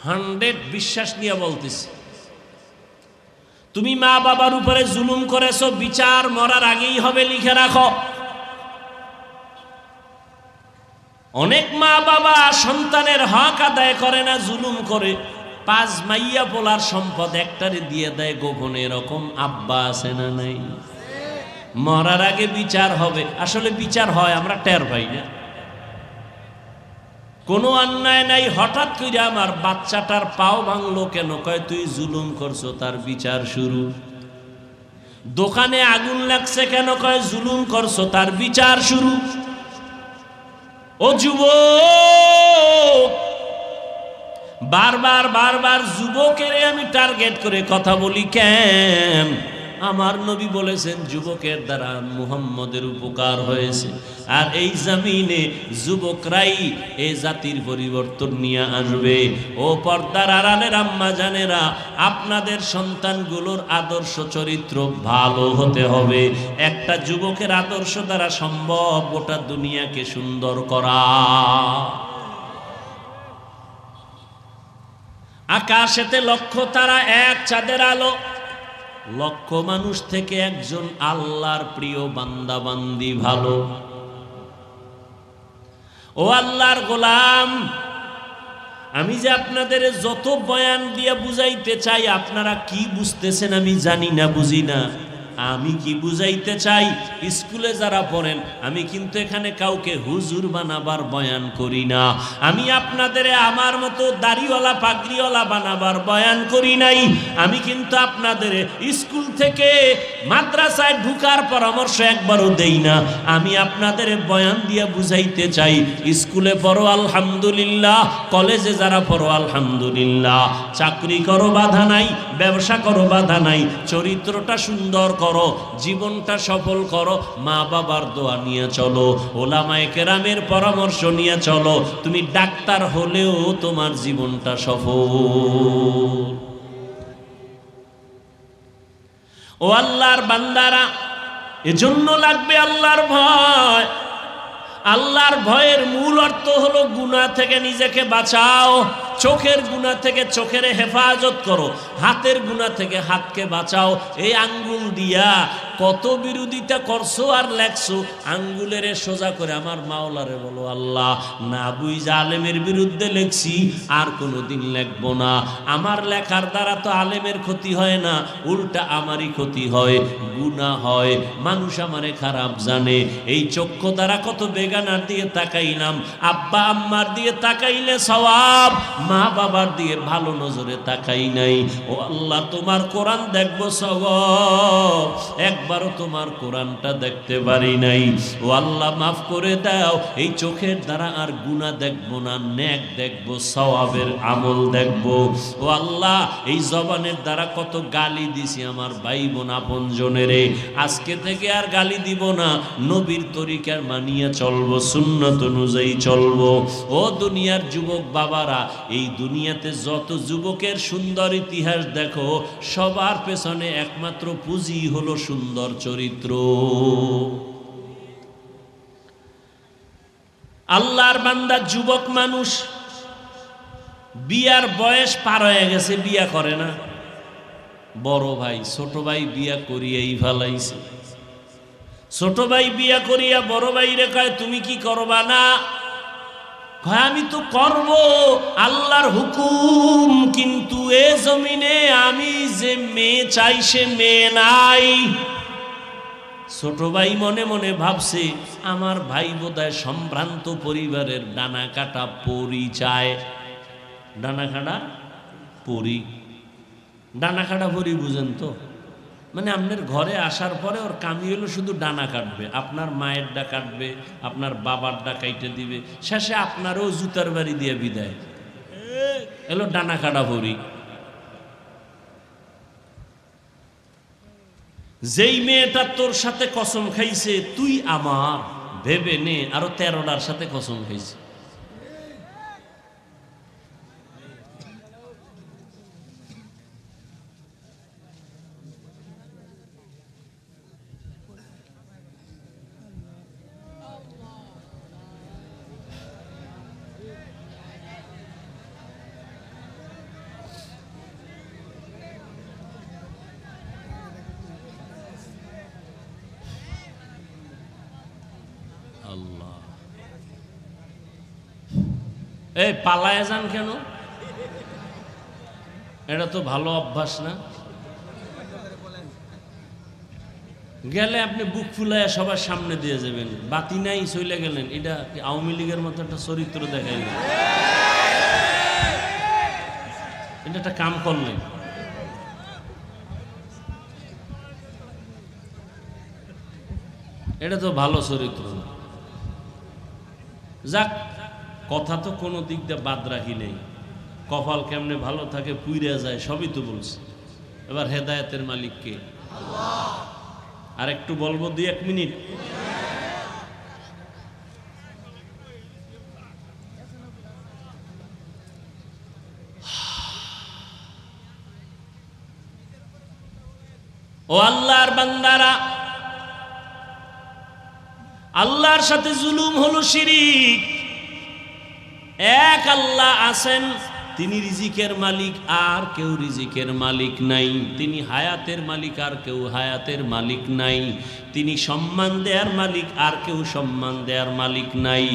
100 বিশ্বাস নিয়ে বলতেছি, তুমি মা বাবার উপরে জুলুম করেছো, বিচার মরার আগেই হবে, লিখে রাখো। অনেক মা বাবা সন্তানের হক আদায় করে না, জুলুম করে। 5 মাইয়া পোলার সম্পদ একটারে দিয়ে দেয় গোপনে, এরকম আব্বা আছে না নাই? মরার আগে বিচার হবে। আসলে বিচার হয়, আমরা টের পাই না। কোনো অন্যায় নাই, হঠাৎ করে আমার বাচ্চাটার পাও ভাঙলো কেন? কয় তুই জুলুম করছো, তার বিচার শুরু। দোকানে আগুন লাগছে কেন? কয় জুলুম করছো, তার বিচার শুরু। ও যুবক, বারবার বারবার যুবকের আমি টার্গেট করে কথা বলি কেন? আমার নবী বলেছেন যুবকের দ্বারা মুহাম্মদের উপকার হয়েছে, আর এই জমিনে যুবকরাই এই জাতির পরিবর্তন নিয়ে আসবে। ও পর্দার আড়ালের আম্মা জানেরা, আপনাদের সন্তানগুলোর আদর্শ চরিত্র ভালো হতে হবে। একটা যুবকের আদর্শ দ্বারা সম্ভব গোটা দুনিয়াকে সুন্দর করা। আকাশেতে লক্ষ তারা, এক চাঁদের আলো। লক্ষ মানুষ থেকে একজন আল্লাহর প্রিয় বান্দা বান্দি ভালো। ও আল্লাহর গোলাম, আমি যে আপনাদের যত বয়ান দিয়ে বুঝাইতে চাই, আপনারা কি বুঝতেছেন আমি জানি না, বুঝি না। আমি কি বুঝাইতে চাই? স্কুলে যারা পড়েন, আমি কিন্তু এখানে কাউকে হুজুর বানাবার বয়ান করি না। আমি আপনাদের আমার মতো দাড়িওয়ালা পাগড়িওয়ালা বানাবার বয়ান করি নাই। আমি কিন্তু আপনাদের স্কুল থেকে মাদ্রাসায় ঢুকার পরামর্শ একবারও দেই না। আমি আপনাদের বয়ান দিয়ে বুঝাইতে চাই, স্কুলে পড়ো আলহামদুলিল্লাহ, কলেজে যারা পড়ো আলহামদুলিল্লাহ, চাকরি করো বাধা নাই, ব্যবসা করো বাধা নাই, চরিত্রটা সুন্দর করো করো, জীবনটা সফল করো, মা বাবার দোয়া নিয়ে চলো, ওলামায়ে কেরামের পরামর্শ নিয়ে চলো। তুমি ডাক্তার হলেও তোমার জীবনটা সফল। ও আল্লাহর বান্দারা, এজন্য লাগবে আল্লাহর ভয়। আল্লাহর ভয়ের মূল অর্থ হলো গুনাহ থেকে নিজেকে বাঁচাও, চোখের গুনাহ থেকে চোখের হেফাজত করো, হাতের গুনাহ থেকে হাতকে বাঁচাও। এই আঙ্গুল দিয়া কত বিরোধিতা করছো আর লেখছো, আঙ্গুলের সোজা করে আমার মাওলারে বলো, আল্লাহ না বুঝা আলেমের বিরুদ্ধে লেখছি, আর কোনোদিন লেখবো না। আমার লেখার দ্বারা তো আলেমের ক্ষতি হয় না, উল্টা আমারই ক্ষতি হয়, গুনাহ হয়, মানুষ আমারে খারাপ জানে। এই চক্ষু দ্বারা কত বেগানার দিয়ে তাকাইলাম, আব্বা আম্মার দিয়ে তাকাইলে সওয়াব, মা বাবার দিয়ে ভালো নজরে তাকাই নাই। ও আল্লাহ, তোমার কোরআন দেখবো সওয়াব, একবারও তোমার কোরআনটা দেখতে পারি নাই। ও আল্লাহ মাফ করে দাও, এই চোখের দ্বারা আর গুনাহ দেখবো না, নেক দেখবো, সওয়াবের আমল দেখবো। ও আল্লাহ, এই জবানের দ্বারা কত গালি দিছি আমার ভাই বোন আপনজনেরে, আজকে থেকে আর গালি দিব না, নবীর তরিকার মানিয়ে চলবো, সুন্নত অনুযায়ী চলবো। ও দুনিয়ার যুবক বাবারা, এই দুনিয়াতে যত যুবকের সুন্দর ইতিহাস দেখো, সবার পেছনে একমাত্র পুঁজি হলো সুন্দর চরিত্র। আল্লাহর বান্দা যুবক মানুষ বিয়ার বয়স পার হয়ে গেছে, বিয়া করে না। বড় ভাই ছোট ভাই বিয়া করিয়াই ফেলাইছে। ছোট ভাই বিয়া করিয়া বড় ভাই রে কয়, তুমি কি করবা না? কয়, আমি তো করব, আল্লাহর হুকুম, কিন্তু এ জমিনে আমি যে মেয়ে চাই সে মেয়ে নাই। ছোট ভাই মনে মনে ভাবছে, আমার ভাই বোধহয় সম্ভ্রান্ত পরিবারের ডানা কাটা পরি চায়। ডানা কাটা পরি, ডানা কাটা পরি বুঝেন তো? মানে আপনার ঘরে আসার পরে ওর কামি হলো শুধু ডানা কাটবে, আপনার মায়ের ডা কাটবে, আপনার বাবার ডা কাইটে দিবে, শেষে আপনারও জুতার বাড়ি দিয়ে বিদায়। এলো ডানা কাটা পরি। যেই মেয়েটা তোর সাথে কসম খাইছে তুই আমার, ভেবে নে আরো 13টার সাথে কসম খাইছে। আল্লাহ, এই পালায় যান কেন? এটা তো ভালো অভ্যাস না। গেলে আপনি বুক ফুলায় সবার সামনে দিয়ে যাবেন, বাতি নাই চলে গেলেন, এটা আওয়ামী লীগের মতো একটা চরিত্র দেখাইলেন, এটা একটা কাম করলেন। এটা তো ভালো চরিত্র না। যাক, কথা তো কোনো দিক দিয়ে বাদ রাখি নেই, কপাল কেমনে ভালো থাকে পুইরা যায় সবই তো বলছি। এবার হেদায়েতের মালিক কে? আল্লাহ। আর একটু বলবো 2-1 মিনিট। ও আল্লাহর বান্দারা, আল্লাহর সাথে জুলুম হলো শিরিক। এক আল্লাহ আছেন, তিনি রিজিকের মালিক, আর কেউ রিজিকের মালিক নাই। তিনি হায়াতের মালিক, আর কেউ হায়াতের মালিক নাই। তিনি সম্মান দেয়ার মালিক, আর কেউ সম্মান দেয়ার মালিক নাই।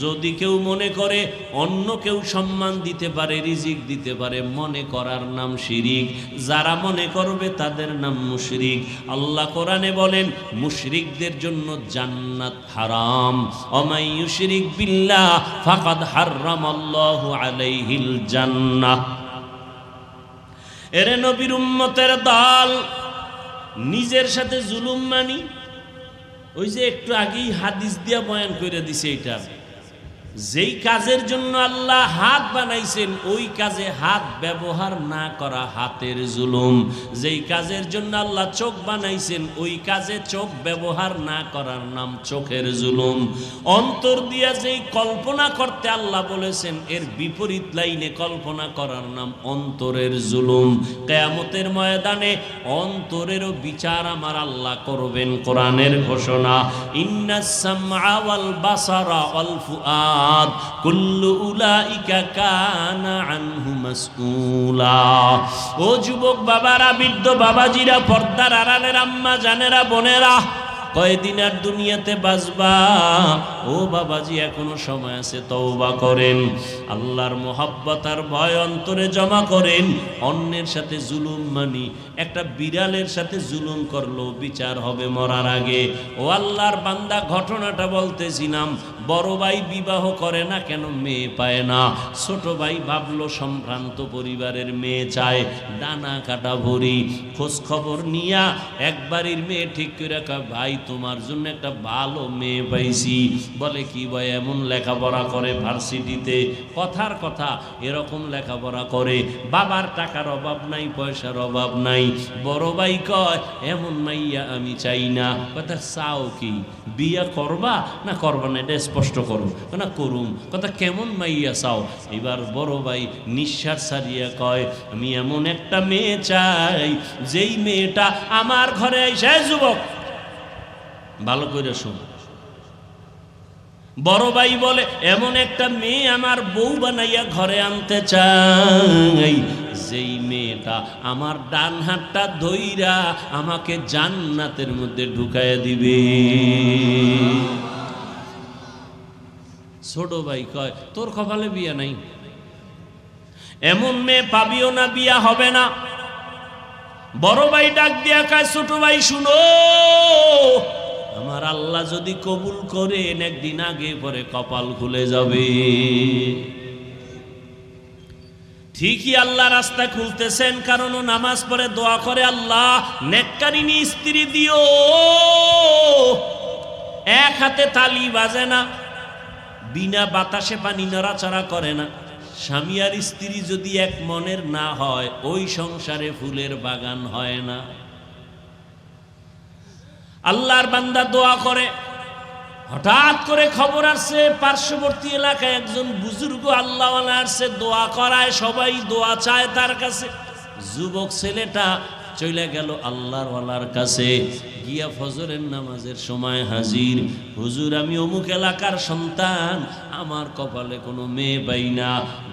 যদি কেউ মনে করে অন্য কেউ সম্মান দিতে পারে, রিজিক দিতে পারে, মনে করার নাম শিরিক। যারা মনে করবে তাদের নাম মুশরিক। আল্লাহ কোরআনে বলেন, মুশরিকদের জন্য জান্নাত হারাম। ওমাই ইউশরিক বিল্লাহ ফাকাদ হাররামাল্লাহু আলাইহিল জান্নাহ। এরে নবীর উম্মতের দল, নিজের সাথে জুলুম মানি। ওই যে একটু আগেই হাদিস দিয়া বয়ান করে দিছে, এটা যেই কাজের জন্য আল্লাহ হাত বানাইছেন ওই কাজে হাত ব্যবহার না করা হাতের জুলুম। যেই কাজের জন্য আল্লাহ চোখ বানাইছেন ওই কাজে চোখ ব্যবহার না করার নাম চোখের জুলুম। অন্তর দিয়া যেই কল্পনা করতে আল্লাহ বলেছেন এর বিপরীত লাইনে কল্পনা করার নাম অন্তরের জুলুম। কিয়ামতের ময়দানে অন্তরেরও বিচার আমার আল্লাহ করবেন। কোরআনের ঘোষণা, ইন্নাস সামআ ওয়াল বাসারা ওয়াল ফুআদ কুল্লু উলাইকা কানা আনহু মাসউলা। ও যুবক বাবারা, বৃদ্ধ বাবাজিরা, পর্দার আড়ালের আম্মা জানেরা, বোনেরা, কয়দিন আর দুনিয়াতে বাঁচবা? ও বাবাজি, এখনো সময় আছে, তওবা করেন, আল্লাহর মোহাব্বত আর ভয় অন্তরে জমা করেন। অন্যের সাথে জুলুম মানি একটা বিড়ালের সাথে জুলুম করলো বিচার হবে মরার আগে। ও আল্লাহর বান্দা, ঘটনাটা বলতেছিলাম, বড় ভাই বিবাহ করে না কেন? মেয়ে পায় না। ছোট ভাই ভাবলো সম্ভ্রান্ত পরিবারের মেয়ে চায়, ডানা কাটা ভরি। খোঁজ খবর নিয়া একবারের মেয়ে ঠিক করে রাখা, ভাই তোমার জন্য একটা ভালো মেয়ে পাইছি। বলে কি ভাই? এমন লেখাপড়া করে ভার্সিটিতে, কথার কথা এরকম লেখাপড়া করে, বাবার টাকার অভাব নাই, পয়সার অভাব নাই। বড় ভাই কয়, এমন মাইয়া আমি চাই না। কথা, চাও কি? বিয়া করবা না করবা না? এটা স্পষ্ট করো না। করুম। কথা, কেমন মাইয়া চাও? এবার বড় ভাই নিঃশ্বাস ছাড়িয়া কয়, আমি এমন একটা মেয়ে চাই যেই মেয়েটা আমার ঘরে এসে, যুবক ভালো করে শোন, বড় ভাই বলে, এমন একটা মেয়ে আমার বউ বানাইয়া ঘরে আনতে চাই যেই মেয়েটা আমার ডান হাতটা ধইরা আমাকে জান্নাতের মধ্যে ঢুকাইয়া দিবে। ছোট ভাই কয়, তোর কপালে বিয়া নাই, এমন মেয়ে পাবিও না, বিয়া হবে না। বড় ভাই ডাক দিয়া কয়, ছোট ভাই শুনো, আমার আল্লাহ যদি কবুল করেন একদিন আগে পরে কপাল খুলে যাবে। ঠিকই আল্লাহ রাস্তা খুলতেছেন, কারণ ও নামাজ পড়ে দোয়া করে, আল্লাহ নেককারিনী স্ত্রী দিও। এক হাতে তালি বাজে না, বিনা বাতাসে পানি নড়াচড়া করে না। স্বামী আর স্ত্রী যদি এক মনের না হয়, ওই সংসারে ফুলের বাগান হয় না। আল্লাহর বান্দা দোয়া করে, হঠাৎ করে খবর আসছে পার্শ্ববর্তী এলাকায় একজন বুজুর্গ আল্লাহওয়ালা আসছে, দোয়া করায়, সবাই দোয়া চায় তার কাছে। যুবক ছেলেটা চলে গেল আল্লাহর ওয়ালার কাছে, গিয়া ফজরের নামাজের সময় হাজির। হুজুর, আমি অমুক এলাকার সন্তান, আমার কপালে কোনো মেয়ে পাই না,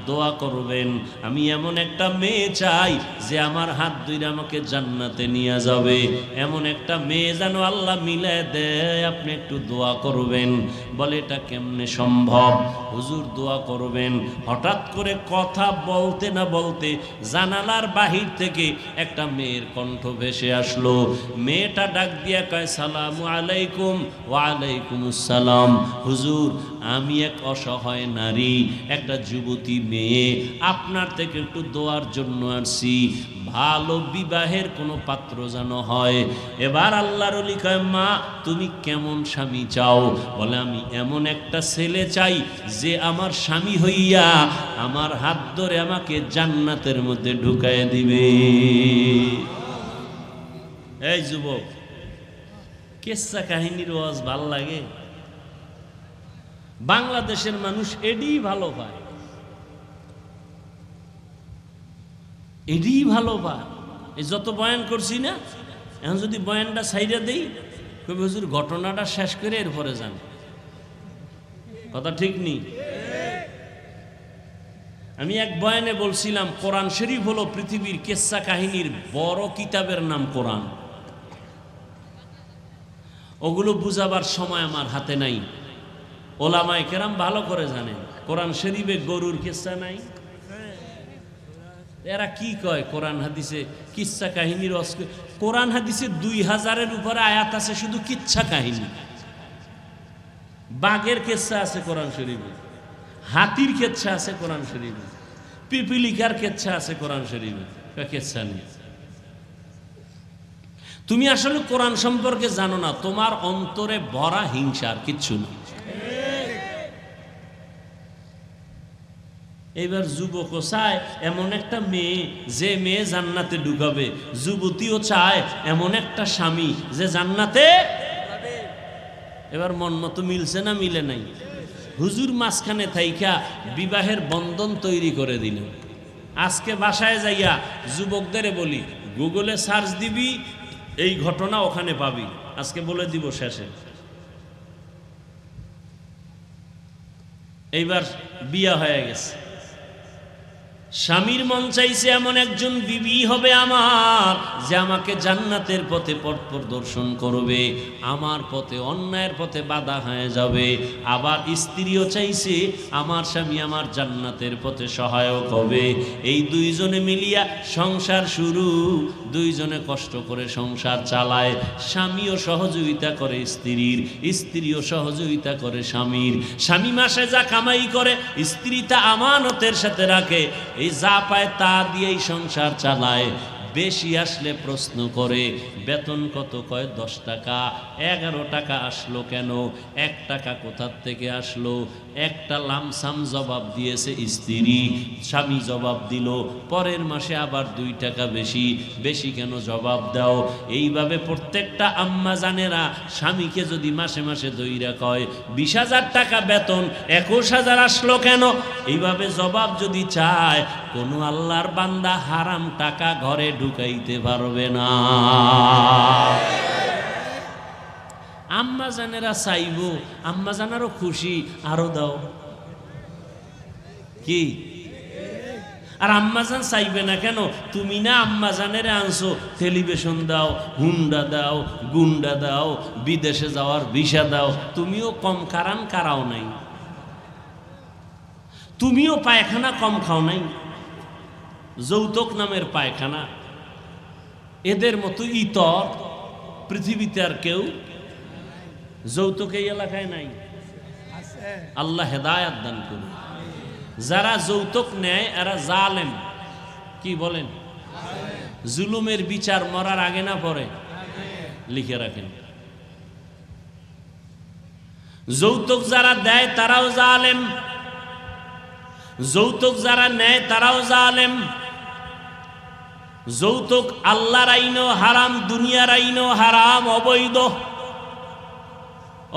দোয়া করবেন। আমি এমন একটা মেয়ে চাই যে আমার হাত ধরে আমাকে জান্নাতে নিয়ে যাবে। এমন একটা মেয়ে যেন আল্লাহ মিলায় দেয়, আপনি একটু দোয়া করবেন। বলে, এটা কেমনে সম্ভব? হুজুর দোয়া করবেন। হঠাৎ করে কথা বলতে না বলতে জানালার বাহির থেকে একটা মেয়ের কণ্ঠ ভেসে আসলো। মেয়েটা ডাক দিয়া কয়, সালামু আলাইকুম। ওয়ালাইকুম আসসালাম। হুজুর, আমি এক অসহায় নারী, একটা যুবতী মেয়ে, আপনার থেকে একটু দোয়ার জন্য আসছি, ভালো বিবাহের কোনো পাত্র যেন হয়। এবার আল্লাহর ওলি কয়, মা তুমি কেমন স্বামী চাও? বলে, আমি এমন একটা ছেলে চাই যে আমার স্বামী হইয়া আমার হাত ধরে আমাকে জান্নাতের মধ্যে ঢুকায় দিবে। এই যুবক, কিসসা কাহিনীর ওয়াজ ভাল লাগে? বাংলাদেশের মানুষ এডি ভালো পায়, এডি ভালো পায়। এই যত বয়ান করছি না, এখন যদি বয়ানটা সাইডে দেই, কবি হুজুর ঘটনাটা শেষ করে এরপরে যান। কথা ঠিক নেই? আমি এক বয়ানে বলছিলাম, কোরআন শরীফ হলো পৃথিবীর কিসসা কাহিনীর বড় কিতাবের নাম কোরআন। ওগুলো বুঝাবার সময় আমার হাতে নাই। ওলামায়ে কেরাম ভালো করে জানেন, কোরআন শরীফে গরুর কিসসা নাই। এরা কি কয় কোরআন হাদিসে কিচ্ছা কাহিনীর? কোরআন হাদিসে 2000-এর উপরে আয়াত আছে শুধু কিচ্ছা কাহিনী। বাঘের কেচ্ছা আছে কোরআন শরীফে, হাতির কেচ্ছা আছে কোরআন শরীফে, পিপিলিকার কেচ্ছা আছে কোরআন শরীফে, কেচ্ছা নেই। তুমি আসলে কোরআন সম্পর্কে জানো না, তোমার অন্তরে ভরা হিংসা, আর কিচ্ছু না। এইবার যুবকও চায় এমন একটা মেয়ে যে মেয়ে জান্নাতে ঢুকাবে, যুবতীও চায় এমন একটা স্বামী যে জান্নাতে। এবার মন মতো মিলছে না মিলে নাই? হুজুর মাঝখানে থাইকা বিবাহের বন্ধন তৈরি করে দিল। আজকে বাসায় যাইয়া যুবকদের বলি, গুগলে সার্চ দিবি, এই ঘটনা ওখানে পাবি। আজকে বলে দিব শেষে। এইবার বিয়া হয়ে গেছে, স্বামীর মন চাইছে এমন একজন বিবি হবে আমার, যে আমাকে জান্নাতের পথে পথ প্রদর্শন করবে, আমার পথে অন্যায়ের পথে বাধা হয়ে যাবে। আবার স্ত্রীও চাইছে আমার স্বামী আমার জান্নাতের পথে সহায়ক হবে। এই দুইজনে মিলিয়া সংসার শুরু, দুইজনে কষ্ট করে সংসার চালায়। স্বামীও সহযোগিতা করে স্ত্রীর, স্ত্রীও সহযোগিতা করে স্বামীর। স্বামী মাসে যা কামাই করে স্ত্রী তা আমানতের সাথে রাখে। এই যা পায় তা দিয়েই সংসার চালায়। বেশি আসলে প্রশ্ন করে বেতন কত, কয় 10 টাকা। 11 টাকা আসলো কেন? 1 টাকা কোথার থেকে আসলো? একটা লামসাম জবাব দিয়েছে স্ত্রী, স্বামী জবাব দিল। পরের মাসে আবার 2 টাকা বেশি। বেশি কেন জবাব দাও? এইভাবে প্রত্যেকটা আম্মা জানেরা স্বামীকে যদি মাসে মাসে দইরা কয় 20,000 টাকা বেতন, 21,000 আসলো কেন? এইভাবে জবাব যদি চায়, কোনো আল্লাহর বান্দা হারাম টাকা ঘরে ঢুকাইতে পারবে না। আম্মা জানেরা চাইব, আম্মা জানারও খুশি, আরো দাও কি? আর আম্মা জান চাইবে না কেন? তুমি না আম্মা জানেরা আনছো, টেলিভিশন দাও, হুন্ডা দাও, গুন্ডা দাও, বিদেশে যাওয়ার ভিসা দাও। তুমিও কম কারাও নাই, তুমিও পায়খানা কম খাও নাই। যৌতুক নামের পায়খানা, এদের মতো ইতর পৃথিবীতে আর কেউ যৌতুক এই এলাকায় নাই। আল্লাহ হেদায়াত দান করুন। যারা যৌতুক নেয় এরা জালেম। কি বলেন? জুলুমের বিচার মরার আগে না পরে? লিখে রাখেন। যৌতুক যারা দেয় তারাও জালেম, যৌতুক যারা নেয় তারাও জালেম। যৌতুক আল্লাহর আইনও হারাম, দুনিয়ার আইনও হারাম, অবৈধ।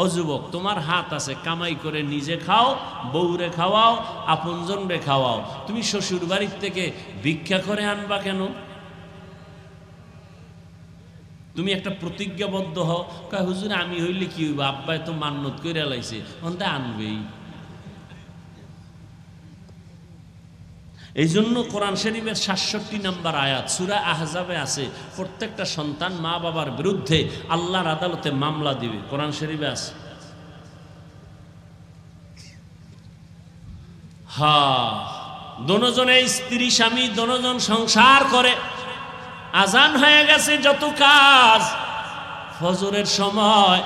ও যুবক, তোমার হাত আছে, কামাই করে নিজে খাও, বউরে খাওয়াও, আপনজন রে খাওয়াও। তুমি শ্বশুর বাড়ির থেকে ভিক্ষা করে আনবা কেন? তুমি একটা প্রতিজ্ঞাবদ্ধ হও, কয় হুজুর আমি হইলে কি হইব, আব্বাই তো মান্নত করে লাইছে, অন্তে আনবেই। এই জন্য কোরআন শরীফের 67 নম্বর আয়াত সূরা আহজাবে আছে, প্রত্যেকটা সন্তান মা বাবার বিরুদ্ধে আল্লাহর আদালতে মামলা দিবে। কোরআন শরীফে আছে। দোনোজনে স্ত্রী স্বামী দোনোজন সংসার করে। আজান হয়ে গেছে, যত কাজ। ফজরের সময়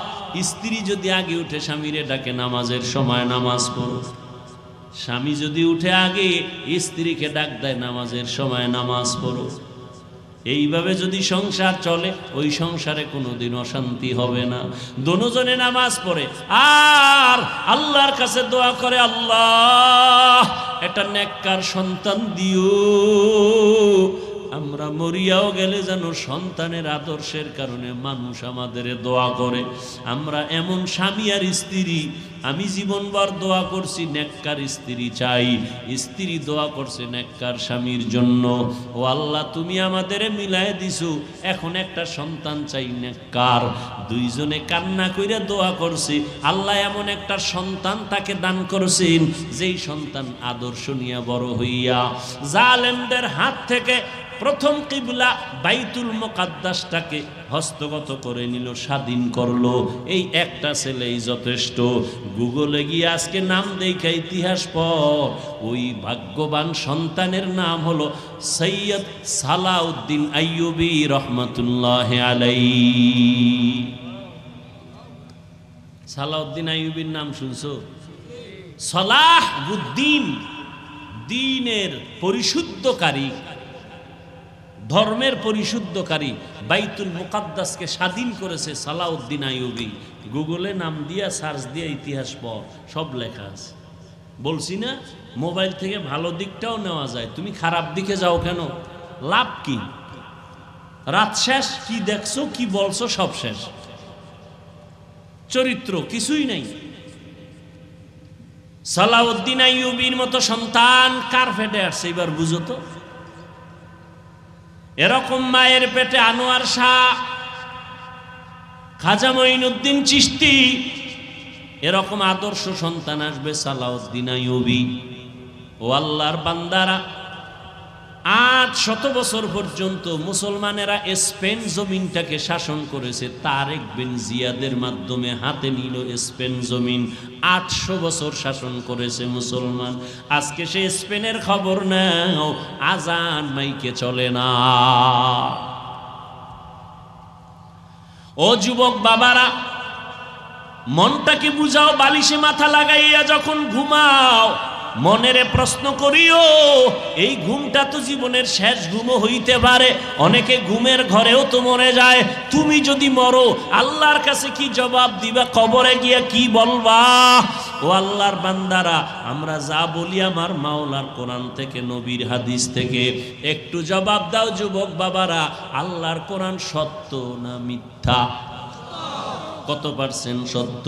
স্ত্রী যদি আগে উঠে স্বামীরে ডাকে নামাজের সময় নামাজ পড়ো। স্বামী যদি উঠে আগে স্ত্রীকে ডাক দেয় নামাজের সময় নামাজ পড়ো। এইভাবে যদি সংসার চলে, ওই সংসারে কোনোদিন অশান্তি হবে না। দোনোজনে নামাজ পড়ে আর আল্লাহর কাছে দোয়া করে, আল্লাহ একটা নেককার সন্তান দিও। আমরা মরিয়াও গেলে যেন সন্তানের আদর্শের কারণে মানুষ আমাদের দোয়া করে। আমরা এমন স্বামী আর স্ত্রী, আমি জীবনভর দোয়া করছি নেককার স্ত্রী চাই, স্ত্রী দোয়া করছে নেককার স্বামীর জন্য। ও আল্লাহ, তুমি আমাদের মিলায় দিছো, এখন একটা সন্তান চাই নেককার। দুইজনে কান্না কইরা দোয়া করছি, আল্লাহ এমন একটা সন্তান তাকে দান করছেন, যেই সন্তান আদর্শ নিয়ে বড় হইয়া জালেমদের হাত থেকে প্রথম কিবলা বাইতুল মুকাদ্দাসটাকে হস্তগত করে নিল, স্বাধীন করলো। এই একটা ছেলেই যথেষ্ট। গুগলে গিয়ে আজকে নাম দেখা ইতিহাস পর, ওই ভাগ্যবান সন্তানের নাম হলো সৈয়দ সালাউদ্দিন আইয়ুবী রহমাতুল্লাহ আলাইহি। সালাউদ্দিন আইয়ুবীর নাম শুনছো? সালাহ উদ্দিন, দ্বীনের পরিশুদ্ধকারী, ধর্মের পরিশুদ্ধকারী, বাইতুল মুকাদ্দাসকে স্বাধীন করেছে সালাউদ্দিন আইয়ুবী। গুগলে নাম দিয়া সার্চ দিয়ে ইতিহাস পড়, সব লেখা আছে। বলছি না, মোবাইল থেকে ভালো দিকটাও নেওয়া যায়, তুমি খারাপ দিকে যাও কেন? লাভ কি? রাত শেষ, কি দেখছো কি বলছো সব শেষ, চরিত্র কিছুই নাই। সালাউদ্দিন আইয়ুবীর মতো সন্তান কার পেটে আসছে এবার বুঝো তো। এরকম মায়ের পেটে আনোয়ার শাহ, খাজা মঈনুদ্দিন চিশতি, এরকম আদর্শ সন্তান আসবে সালাউদ্দিন আইয়ুবী। ও আল্লাহর বান্দারা, 800 বছর পর্যন্ত মুসলমানেরা স্পেন জমিনটাকে শাসন করেছে। তারেক বিন জিয়াদের মাধ্যমে হাতে নিল স্পেন জমিন। 800 বছর শাসন করেছে মুসলমান। আজকে সে স্পেনের খবর নাও, আজান মাইকে চলে না। ও যুবক বাবারা, মনটাকে বুঝাও, বালিশে মাথা লাগাইয়া যখন ঘুমাও মনেরে প্রশ্ন করিও, এই ঘুমটা তো জীবনের শেষ ঘুমও হইতে পারে। অনেকে ঘুমের ঘরেও তো মরে যায়। তুমি যদি মরো, আল্লাহর কাছে কি জবাব দিবা? কবরে গিয়া কি বলবা? ও আল্লাহর বান্দারা, আমরা যা বলি আমার মাওলার কোরআন থেকে, নবীর হাদিস থেকে, একটু জবাব দাও যুবক বাবারা। আল্লাহর কোরআন সত্য না মিথ্যা? কত পার্সেন্ট সত্য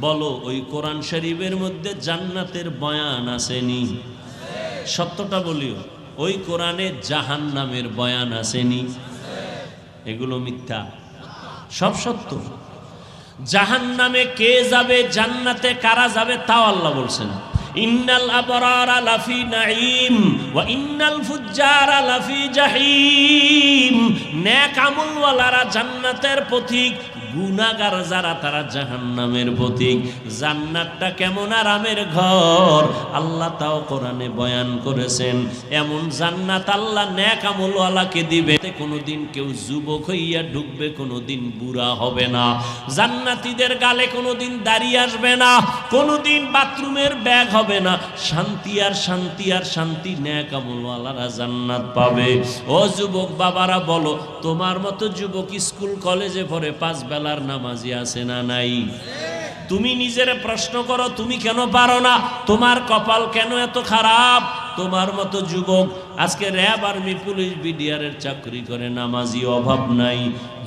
বলো? ওই কোরআন শরীফের মধ্যে জান্নাতের বয়ান আসেনি? সত্যটা বলিও, ওই কোরআনে জাহান্নামের বয়ান আসেনি? এগুলো মিথ্যা, সব সত্য। জাহান্নামে কে যাবে, জান্নাতে কারা যাবে তাও আল্লাহ বলছেন। ইন্নাল আবরারা লাফি নাঈম ওয়া ইন্নাল ফুজ্জারা লাফি জাহিম। নেক আমলওয়ালারা জান্নাতের পথিক, গুনাহগার যারা তারা জাহান্নামের পথিক। জান্নাতটা কেমন আরামের ঘর আল্লাহ তাও কোরআনে বয়ান করেছেন। এমন জান্নাত আল্লাহ নেক আমলওয়ালাকে দিবে। কোনোদিন কেউ যুবক হইয়া ঢুকবে, কোনোদিন বুড়া হবে না। জান্নাতীদের গালে কোনোদিন দাড়ি আসবে না, কোনোদিন বাথরুমের ব্যাগ হবে না। শান্তি আর শান্তি আর শান্তি, নেক আমলওয়ালারা জান্নাত পাবে। ও যুবক বাবারা বলো, তোমার মতো যুবক স্কুল কলেজে পড়ে 5 বেলার নামাজি আছে না নাই? তুমি নিজের প্রশ্ন করো, তুমি কেন পারো না? তোমার কপাল কেন এত খারাপ? তোমার মতো যুবক আজকে র্যাব, আর্মি, পুলিশ, বিডিআরের চাকরি করে, নামাজি অভাব নাই।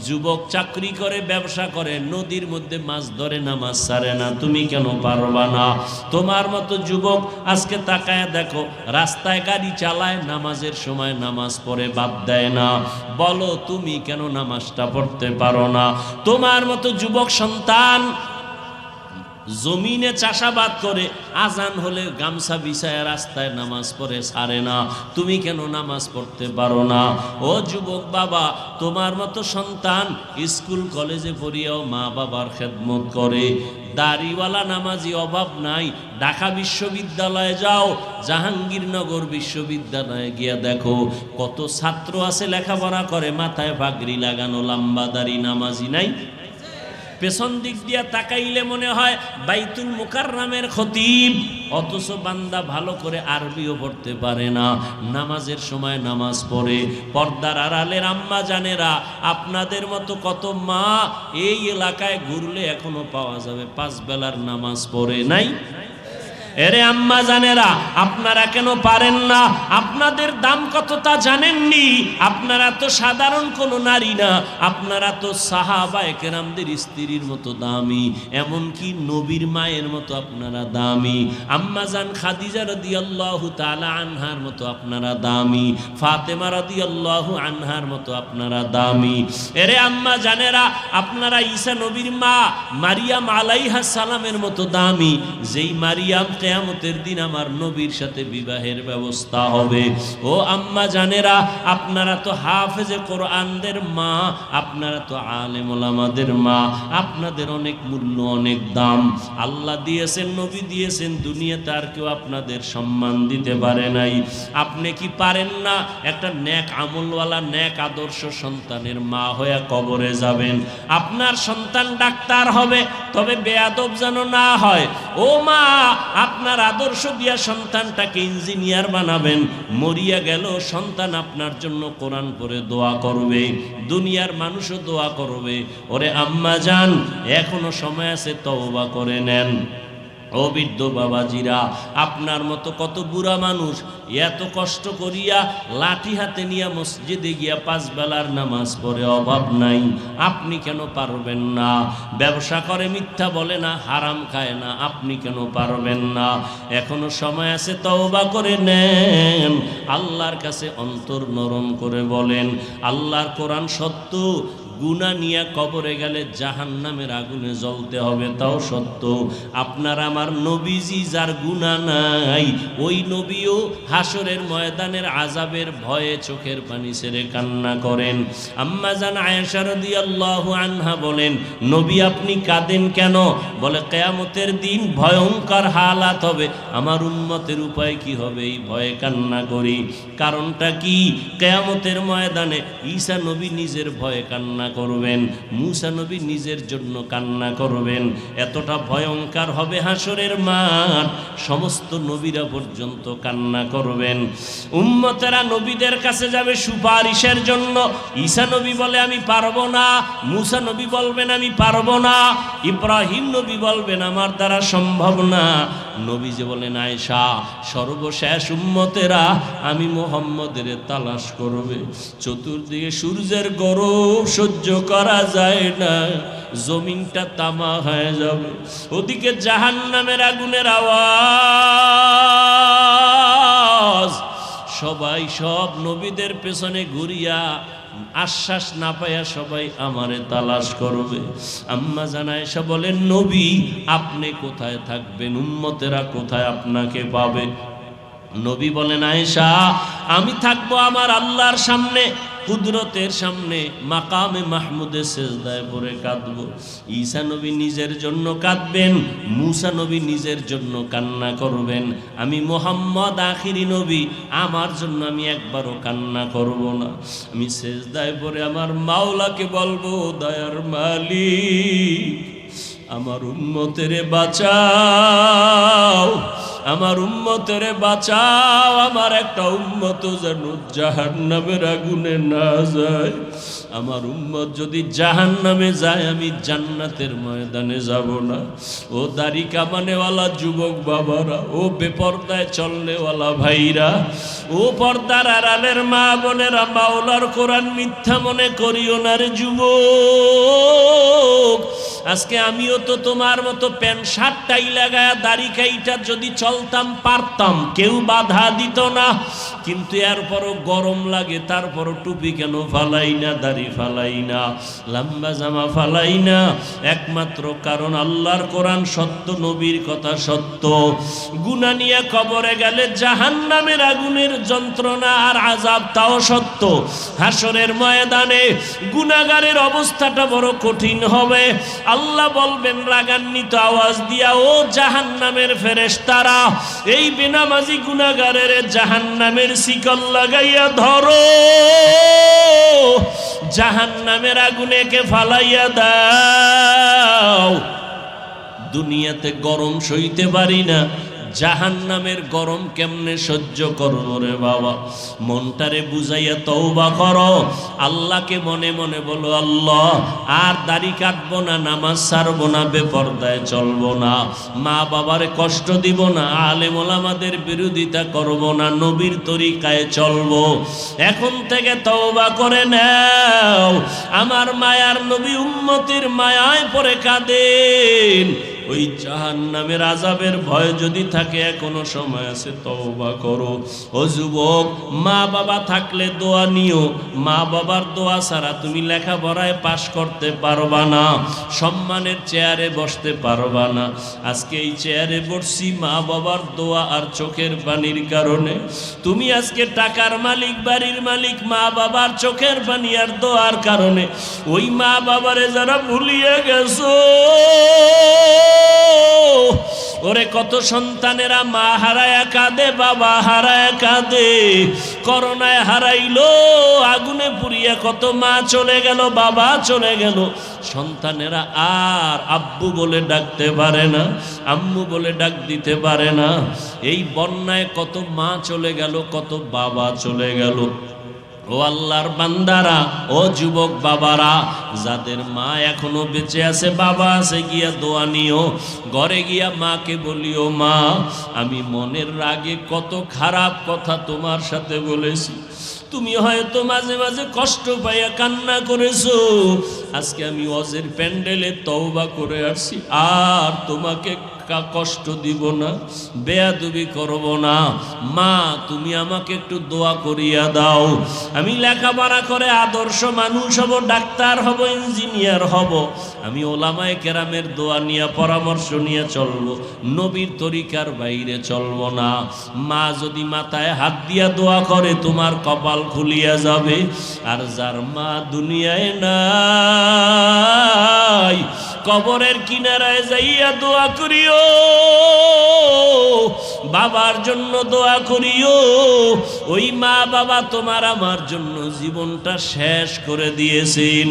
যুবক চাকরি করে, ব্যবসা করে, নদীর মধ্যে মাছ ধরে, নামাজ ছাড়ে না। তুমি কেন পারবা না? তোমার মতো যুবক আজকে তাকায় দেখো, রাস্তায় গাড়ি চালায়, নামাজের সময় নামাজ পড়ে বাদ দেয় না। বলো তুমি কেন নামাজটা পড়তে পারো না? তোমার মতো যুবক সন্তান জমিনে চাষাবাদ করে, আজান হলে গামছা বিছায় রাস্তায় নামাজ পড়ে ছাড়ে না। তুমি কেন নামাজ পড়তে পারো না? ও যুবক বাবা, তোমার মতো সন্তান স্কুল কলেজে পড়িয়াও মা বাবার খেদমত করে। দাড়িওয়ালা নামাজি অভাব নাই। ঢাকা বিশ্ববিদ্যালয়ে যাও, জাহাঙ্গীরনগর বিশ্ববিদ্যালয়ে গিয়া দেখো কত ছাত্র আছে লেখাপড়া করে, মাথায় পাগড়ি লাগানো, লম্বা দাড়ি, নামাজি নাই। পেছন দিক দিয়া তাকাইলে মনে হয় বাইতুল মুকাররমের খতিব, অথচ বান্দা ভালো করে আরবিও পড়তে পারে না। নামাজের সময় নামাজ পড়ে। পর্দার আড়ালের আম্মা জানেরা, আপনাদের মতো কত মা এই এলাকায় ঘুরলে এখনো পাওয়া যাবে 5 বেলার নামাজ পড়ে নাই। এরে আম্মা জানেরা, আপনারা কেন পারেন না? আপনাদের দাম কত তা জানেননি? আপনারা তো সাধারণ কোনো নারী না, আপনারা তো সাহাবায়ে কেরামদের স্ত্রীর মতো দামি, এমনকি নবীর মায়ের মতো আপনারা দামি। আম্মা জান খাদিজা রাদিয়াল্লাহু তাআলা আনহার মতো আপনারা দামি, ফাতেমা রাদিয়াল্লাহু আনহার মতো আপনারা দামি। এরে আম্মা জানেরা, আপনারা ঈসা নবীর মা মারিয়াম আলাইহাস সালামের মতো দামি, যেই মারিয়াম কিয়ামতের দিন আমার নবীর সাথে বিবাহের ব্যবস্থা হবে। ও আম্মা জানেরা, আপনারা তো হাফেজে কোরআনদের মা, আপনারা তো আলেম ওলামাদের মা, আপনাদের অনেক মূল্য, অনেক দাম আল্লাহ দিয়েছেন, নবী দিয়েছেন। দুনিয়াতে আর কেউ আপনাদের সম্মান দিতে পারে নাই। আপনি কি পারেন না একটা নেক আমলওয়ালা, নেক আদর্শ সন্তানের মা হয়ে কবরে যাবেন? আপনার সন্তান ডাক্তার হবে, তবে বেয়াদব যেন না হয়। ও মা, আপনার আদর্শ দিয়া সন্তানটাকে ইঞ্জিনিয়ার বানাবেন। মরিয়া গেল সন্তান আপনার জন্য কোরআন পড়ে দোয়া করবে, দুনিয়ার মানুষও দোয়া করবে। ওরে আম্মা জান, এখনো সময় আছে, তওবা করে নেন। ও বৃদ্ধ বাবাজিরা, আপনার মতো কত বুড়া মানুষ এত কষ্ট করিয়া লাঠি হাতে নিয়ে মসজিদে গিয়া 5 বেলার নামাজ পড়ে, অভাব নাই, আপনি কেন পারবেন না? ব্যবসা করে মিথ্যা বলে না, হারাম খায় না, আপনি কেন পারবেন না? এখনো সময় আছে, তওবা করে নেন, আল্লাহর কাছে অন্তর নরম করে বলেন আল্লাহর কোরআন সত্য, গুনাহ নিয়ে কবরে গেলে জাহান্নামের আগুনে জ্বলতে হবে, তাও সত্য। আপনার আমার নবীজি যার গুনাহ নাই, ওই নবীও হাসরের ময়দানের আযাবের ভয়ে চোখের পানি ছেড়ে কান্না করেন। আম্মা জান আয়েশা রাদিয়াল্লাহু আনহা বলেন, নবী আপনি কাঁদেন কেন? বলে কিয়ামতের দিন ভয়ঙ্কর হালাত হবে, আমার উম্মতের উপায় কি হবে, এই ভয়ে কান্না করি। কারণটা কি? কিয়ামতের ময়দানে ঈসা নবী নিজের ভয়ে কান্না করবেন, মূসা নবী নিজের জন্য কান্না করবেন, এতটা ভয়ঙ্কর হবে হাসরের মাঠ, সমস্ত নবীরা পর্যন্ত কান্না করবেন। উম্মতেরা নবীদের কাছে যাবে সুপারিশের জন্য, ঈসা নবী বলে আমি পারবো না, মূসা নবী বলবেন আমি পারবো না, ইব্রাহিম নবী বলবেন আমার দ্বারা সম্ভব না। নবী যে বলেন আয়েশা, সর্বশেষ উম্মতেরা আমি মুহাম্মদের তালাশ করবে, চতুর্দিকে সূর্যের গরম সহ্য করা যায় না, জমিনটা তামা হয়ে যাবে, ওদিকে জাহান্নামের আগুনের আওয়াজ, সবাই সব নবীদের পেছনে ঘুরিয়া আশ্বাস না পাইয়া সবাই আমারে তালাশ করবে। আম্মা জান আয়েশা বলেন, নবী আপনি কোথায় থাকবেন, উম্মতেরা কোথায় আপনাকে পাবে? নবী বলেন আয়েশা, আমি থাকবো আমার আল্লাহর সামনে, কুদরতের সামনে, মাকামে মাহমুদে সেজদায় পড়ে কাঁদবো। ঈসা নবী নিজের জন্য কাঁদবেন, মূসা নবী নিজের জন্য কান্না করবেন, আমি মুহাম্মদ আখিরি নবী, আমার জন্য আমি একবারও কান্না করব না। আমি সেজদায় পড়ে আমার মাওলাকে বলবো, দয়ার মালিক আমার উম্মতেরে বাঁচাও, আমার উম্মতেরে বাঁচাও, আমার একটা উম্মত যেন জাহান্নামের আগুনে না যায়। আমার উম্মত যদি জাহান্নামে যায় আমি জান্নাতের ময়দানে যাব না। ও দাড়ি কামানেওয়ালা যুবক বাবারা, ও বেপর্দায় চলনেওয়ালা ভাইরা, ও পর্দার আড়ালের মা বোনেরা, মাওলার কোরআন মিথ্যা মনে করিও না রে যুবক। আজকে আমিও তো তোমার মতো প্যান্ট শার্ট টাই লাগায়া দাড়ি কাইটা যদি চলতাম পারতাম, কেউ বাধা দিত না, কিন্তু এরপরও গরম লাগে, তারপরও টুপি কেন ফালাই না, দাড়ি ফালাই না, লম্বা জামা ফালাই না? একমাত্র কারণ আল্লাহর কোরআন সত্য, নবীর কথা সত্য। গুনাহ নিয়ে কবরে গেলে জাহান্নামের আগুনের যন্ত্রণা আর আযাব তাও সত্য। হাসরের ময়দানে গুনাহগারের অবস্থাটা বড় কঠিন হবে। আল্লাহ বলবেন রাগান্বিত আওয়াজ দিয়া, ও জাহান্নামের ফেরেশতারা, এই বেনামাজি গুনাহগারের জাহান্নামের শিকল লাগাইয়া ধরো, জাহান্নামের আগুনে কে ফালাইয়া দাও। দুনিয়াতে গরম সইতে পারি না, জাহান্নামের গরম কেমনে সহ্য করব রে বাবা? মনটারে বুঝাইয়া তওবা করো, আল্লাহকে মনে মনে বলো, আল্লাহ আর দাড়ি কাটবো না, নামাজ ছাড়বো না, বেপরদায় চলবো না, মা বাবারে কষ্ট দিব না, আলেম ওলামাদের বিরোধিতা করব না, নবীর তরিকায় চলবো। এখন থেকে তওবা করে নাও। আমার মায়ার নবী উম্মতের মায়ায় পড়ে কাঁদেন। ওই জাহান্নামের আযাবের ভয় যদি থাকে, এখনো সময় আছে, তওবা করো। ও যুবক, মা বাবা থাকলে দোয়া নিও, মা বাবার দোয়া ছাড়া তুমি লেখাপড়ায় পাশ করতে পারবা না, সম্মানের চেয়ারে বসতে পারবা না। আজকে এই চেয়ারে বসছি মা বাবার দোয়া আর চোখের পানির কারণে। তুমি আজকে টাকার মালিক, বাড়ির মালিক, মা বাবার চোখের পানি আর দোয়ার কারণে। ওই মা বাবারে যারা ভুলিয়ে গেছো, ওরে কত সন্তানেরা মা হারায়া কাঁদে, বাবা হারায়া কাঁদে। করোনায় হারাইলো, আগুনে পুড়িয়া কত মা চলে গেল, বাবা চলে গেল। সন্তানেরা আর আব্বু বলে ডাকতে পারে না, আম্মু বলে ডাক দিতে পারে না। এই বন্যায় কত মা চলে গেল, কত বাবা চলে গেল। ও আল্লাহর বান্দারা, ও যুবক বাবারা, যাদের মা এখনো বেঁচে আছে, বাবা আছে, গিয়া দোয়া নিও। ঘরে গিয়া মাকে বলিও, মা আমি মনের রাগে কত খারাপ কথা তোমার সাথে বলেছি, তুমি হয়তো মাঝে মাঝে কষ্ট পাইয়া কান্না করেছো। আজকে আমি ওয়াজের প্যান্ডেলে তওবা করে আসছি, আর তোমাকে কষ্ট দিব না, বেয়াদবি করব না। মা তুমি আমাকে একটু দোয়া করিয়া দাও, আমি লেখাপড়া করে আদর্শ মানুষ হব, ডাক্তার হব, ইঞ্জিনিয়ার হব। আমি ওলামায়ে কেরামের দোয়া নিয়ে পরামর্শ নিয়ে চলবো, নবীর তরিকার বাইরে চলবো না। মা যদি মাথায় হাত দিয়া দোয়া করে, তোমার কপাল খুলিয়া যাবে। আর যার মা দুনিয়ায় নাই, কবরের কিনারায় যাইয়া দোয়া করিও, বাবার জন্য দোয়া করিও। ওই মা বাবা তোমার আমার জন্য জীবনটা শেষ করে দিয়েছেন।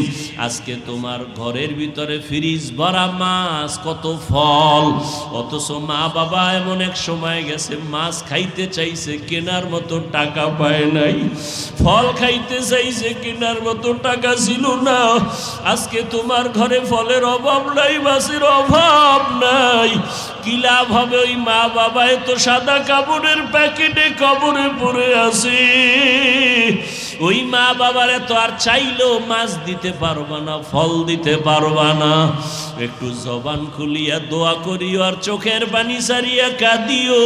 আজকে তোমার ঘরের ভিতরে ফ্রিজ ভরা মাছ, কত ফল, অথচ মা বাবা এমন এক সময় গেছে মাছ খাইতে চাইছে, কেনার মতো টাকা পায় নাই। ফল খাইতে চাইছে, কেনার মতো টাকা ছিল না। আজকে তোমার ঘরে ফলের অভাব নাই, মাছের অভাব নাই। কি লাভ হবে? ওই মা বাবা তো সাদা কাপড়ের প্যাকেটে কবরে পড়ে আছে। ওই মা বাবারে তো আর চাইলেও মাছ দিতে পারবা না, ফল দিতে পারবা না। একটু জবান খুলিয়া দোয়া করিও, আর চোখের পানি সারিয়া কাঁদিও।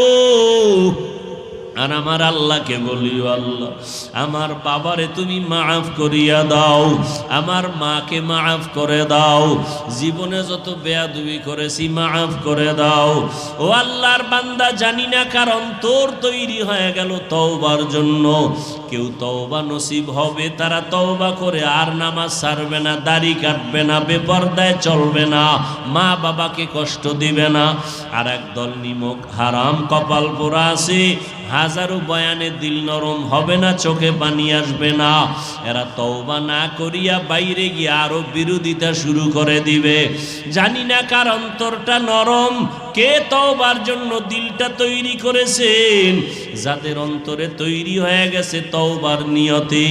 আর আমার আল্লাহকে বলিও, আল্লাহ আমার বাবারে তুমি মাফ করিয়া দাও, আমার মাকে মাফ করে দাও, জীবনে যত বেয়াদবি করেছি মাফ করে দাও। ও আল্লাহর বান্দা, জানি না কারণ তোর তৈরি হয়ে গেল তওবার জন্য। কেউ তওবা নসিব হবে, তারা তওবা করে আর নামাজ ছাড়বে না, দাড়ি কাটবে না, বেপরদায় চলবে না, মা বাবাকে কষ্ট দিবে না। আর একদল নিমক হারাম কপাল পোড়া আছে, হাজারো বয়ানে দিল নরম হবে না, চোখে পানি আসবে না। এরা তওবা না করিয়া বাইরে গিয়ে আরো বিরোধিতা শুরু করে দিবে। জানি না কার অন্তরটা নরম, কে তওবার জন্য দিলটা তৈরি করেছেন। যাদের অন্তরে তৈরি হয়ে গেছে তওবার নিয়তে,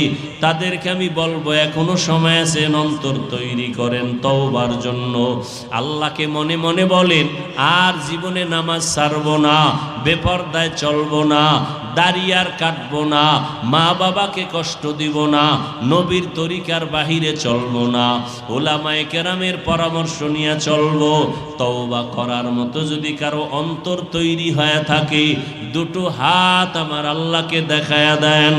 তাদেরকে আমি বলবো এখনো সময় আছে, অন্তর তৈরি করেন তওবার জন্য। আল্লাহকে মনে মনে বলেন, আর জীবনে নামাজ ছাড়বো না, বেপরদায় চলবো না, দাড়ি আর কাটবো না, মা বাবাকে কষ্ট দিব না, নবীর তরিকার বাহিরে চলবো না, ওলামায়ে কেরামের পরামর্শ নিয়ে চলবো। তওবা করার মতো যদি কারো অন্তর তৈরি হয়ে থাকে, দুটো হাত আমার আল্লাহকে দেখায়া দেন।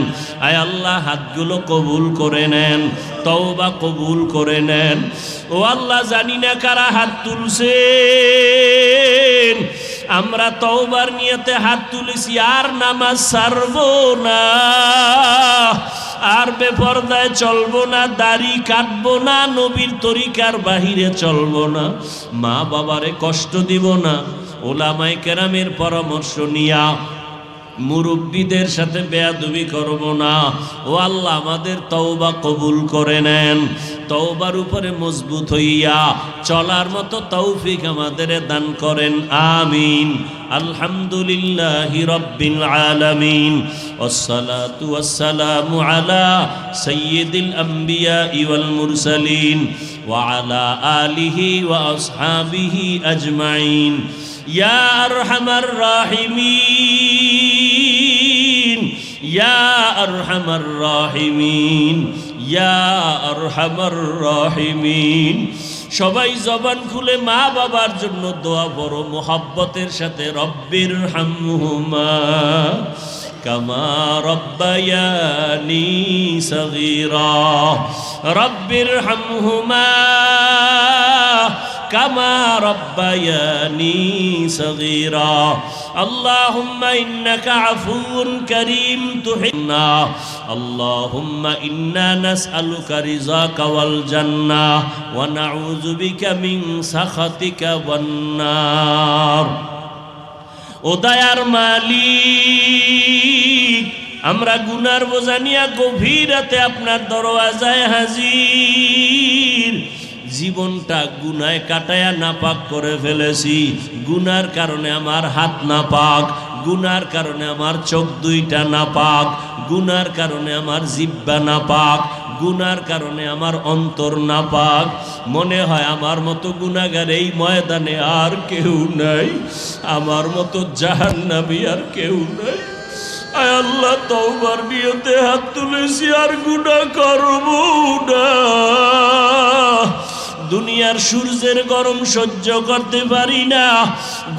আয় আল্লাহ, হাতগুলো কবুল করে নেন, তওবা কবুল করে নেন। ও আল্লাহ, জানি না কারা হাত তুলছেন, আমরা তওবার নিয়তে হাত তুলেছি, আর নামাজ ছাড়বো না, আর বেপরদায় চলবো না, দাড়ি কাটবো না, নবীর তরিকার বাহিরে চলবো না, মা বাবারে কষ্ট দিব না, ওলামায়ে কেরামের পরামর্শ নিয়া মুরব্বীদের সাথে বেয়াদবি করব না। ও আল্লাহ, আমাদের তওবা কবুল করে নেন, তওবার উপরে মজবুত হইয়া চলার মতো তৌফিক আমাদের দান করেন, আমিন। আলহামদুলিল্লাহি রাব্বিল আলামিন, ওয়াসসালাতু ওয়াসসালামু আলা সাইয়্যিদিল আমবিয়া ওয়াল মুরসালিন ওয়া আলা আলিহি ওয়া আসহাবিহি আজমাইন। ইয়া আরহামার রাহিমিন, ইয়া আরহামার রাহিমিন, ইয়া আরহামার রাহিমিন। সবাই জবান খুলে মা বাবার জন্য দোয়া বড় মোহাব্বতের সাথে, রব্বির হামহুমা কামা রব্বায়ানি সগীরা, রব্বির হামহুমা কামা রব্বায়ানি সগীরা। আল্লাহুম্মা ইন্নাকা আফুউন কারীম তুহিব্বুনা, আল্লাহুম্মা ইন্না নাসআলুকা রিযাকা ওয়াল জান্নাহ ওয়া নাউযু বিকা মিন সাখাতিকা ওয়ান নার। ও দয়ার মালিক, আমরা গুনার বোঝা নিয়ে গভীর রাতে আপনার দরওয়াজায় হাজির। জীবনটা গুনায় কাটায়া নাপাক করে ফেলেছি। গুনার কারণে আমার হাত নাপাক, গুনার কারণে আমার চোখ দুইটা নাপাক, গুনার কারণে আমার জিহ্বা নাপাক, গুনার কারণে আমার অন্তর নাপাক। মনে হয় আমার মতো গুনাহগার এই ময়দানে আর কেউ নাই, আমার মতো জাহান্নামী আর কেউ নাই। আয় আল্লাহ, তওবার নিয়তে হাত তুলেছি, আর গুনাহ করব না। দুনিয়ার সূর্যের গরম সহ্য করতে পারি না,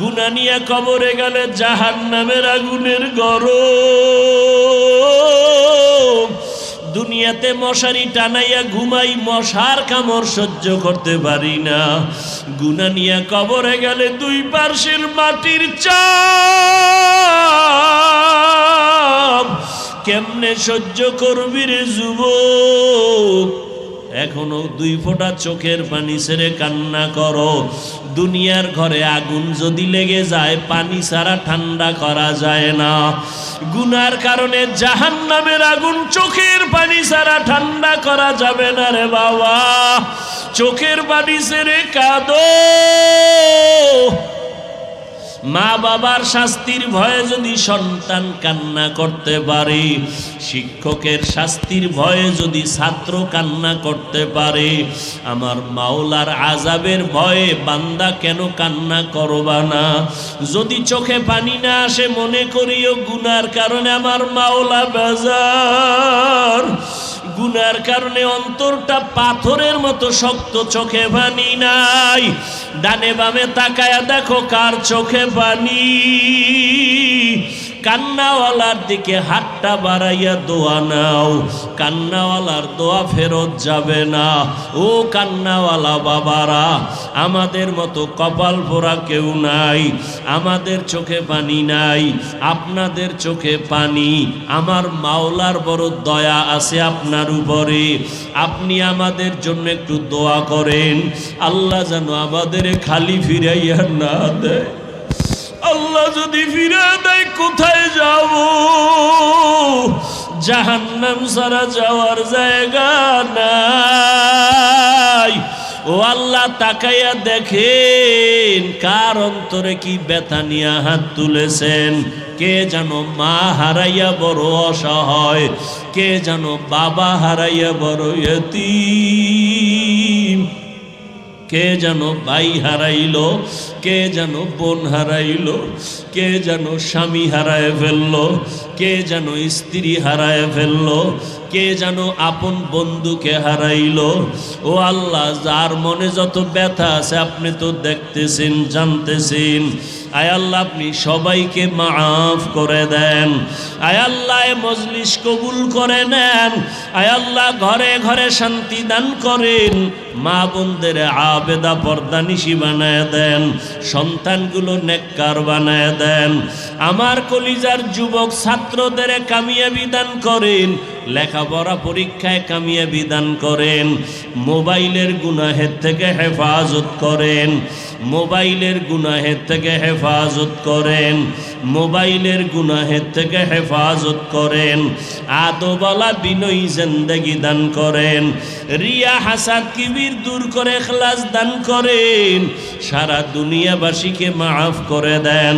গুনাহ নিয়ে কবরে গেলে জাহান্নামের আগুনের গরম। দুনিয়াতে মশারি টানাইয়া ঘুমাই, মশার কামড় সহ্য করতে পারি না, গুনাহ নিয়ে কবরে গেলে দুই পার্শ্বের মাটির চাপ কেমনে সহ্য করবি রে যুবক? এখনো দুই ফোঁটা চোখের পানি ছেড়ে কান্না করো। দুনিয়ার ঘরে আগুন যদি লেগে যায়, পানি ছাড়া ঠান্ডা করা যায় না। গুনার কারণে জাহান্নামের আগুন চোখের পানি ছাড়া ঠান্ডা করা যাবে না রে বাবা। চোখের পানি ছেড়ে কাঁদো। মা বাবার শাস্তির ভয়ে যদি সন্তান কান্না করতে পারে, শিক্ষকের শাস্তির ভয়ে যদি ছাত্র কান্না করতে পারে, আমার মাওলার আযাবের ভয়ে বান্দা কেন কান্না করবা না? যদি চোখে পানি না আসে, মনে করিও গুনার কারণে আমার মাওলা বেজার। গুনার কারণে অন্তরটা পাথরের মতো শক্ত, চোখে পানি নাই। ডানে বামে তাকায়া দেখো কার চোখে পানি। কান্নাওয়ালার দিকে হাতটা বাড়াইয়া দোয়া নাও, কান্নাওয়ালার দোয়া ফেরত যাবে না। ও কান্নাওয়ালা বাবারা, আমাদের মতো কপাল পোড়া কেউ নাই, আমাদের চোখে পানি নাই, আপনাদের চোখে পানি। আমার মাওলার বড় দয়া আছে আপনার উপরে। আপনি আমাদের জন্য একটু দোয়া করেন, আল্লাহ যেন আমাদের খালি ফিরাইয়া না দেয়। আল্লাহ যদি ফিরে দেয় কোথায় যাব? জাহান্নাম ছাড়া যাওয়ার জায়গা নাই। ও আল্লাহ, তাকাইয়া দেখেন কার অন্তরে কি ব্যথা নিয়ে হাত তুলেছেন। কে যেন মা হারাইয়া বড় অসহায়, কে যেন বাবা হারাইয়া বড় ইয়তীম, কে যেন ভাই হারাইলো, কে যেন বোন হারাইলো, কে যেন স্বামী হারায় ফেললো, কে যেন স্ত্রী হারায় ফেললো, কে যেন আপন বন্ধুকে হারাইলো। ও আল্লাহ, যার মনে যত ব্যথা আছে আপনি তো দেখতেছেন, জানতেছেন। আয় আল্লাহ, আপনি সবাইকে মাফ করে দেন। আয় আল্লাহ, মজলিস কবুল করে নেন। আয় আল্লাহ, ঘরে ঘরে শান্তি দান করেন। মা বোনদের আবেদা পর্দানিশী বানায় দেন, সন্তানগুলো নেককার বানায় দেন। আমার কলিজার যুবক ছাত্রদের কামিয়াবি দান করেন, লেখাপড়া পরীক্ষায় কামিয়াবি দান করেন। মোবাইলের গুনাহের থেকে হেফাজত করেন, মোবাইলের গুনাহের থেকে হেফাজত করেন, মোবাইলের গুনাহের থেকে হেফাজত করেন। আদবওয়ালা বিনয়ী জিন্দেগি দান করেন। রিয়া হাসাদ কিবির দূর করে ইখলাস দান করেন। সারা দুনিয়াবাসীকে মাফ করে দেন।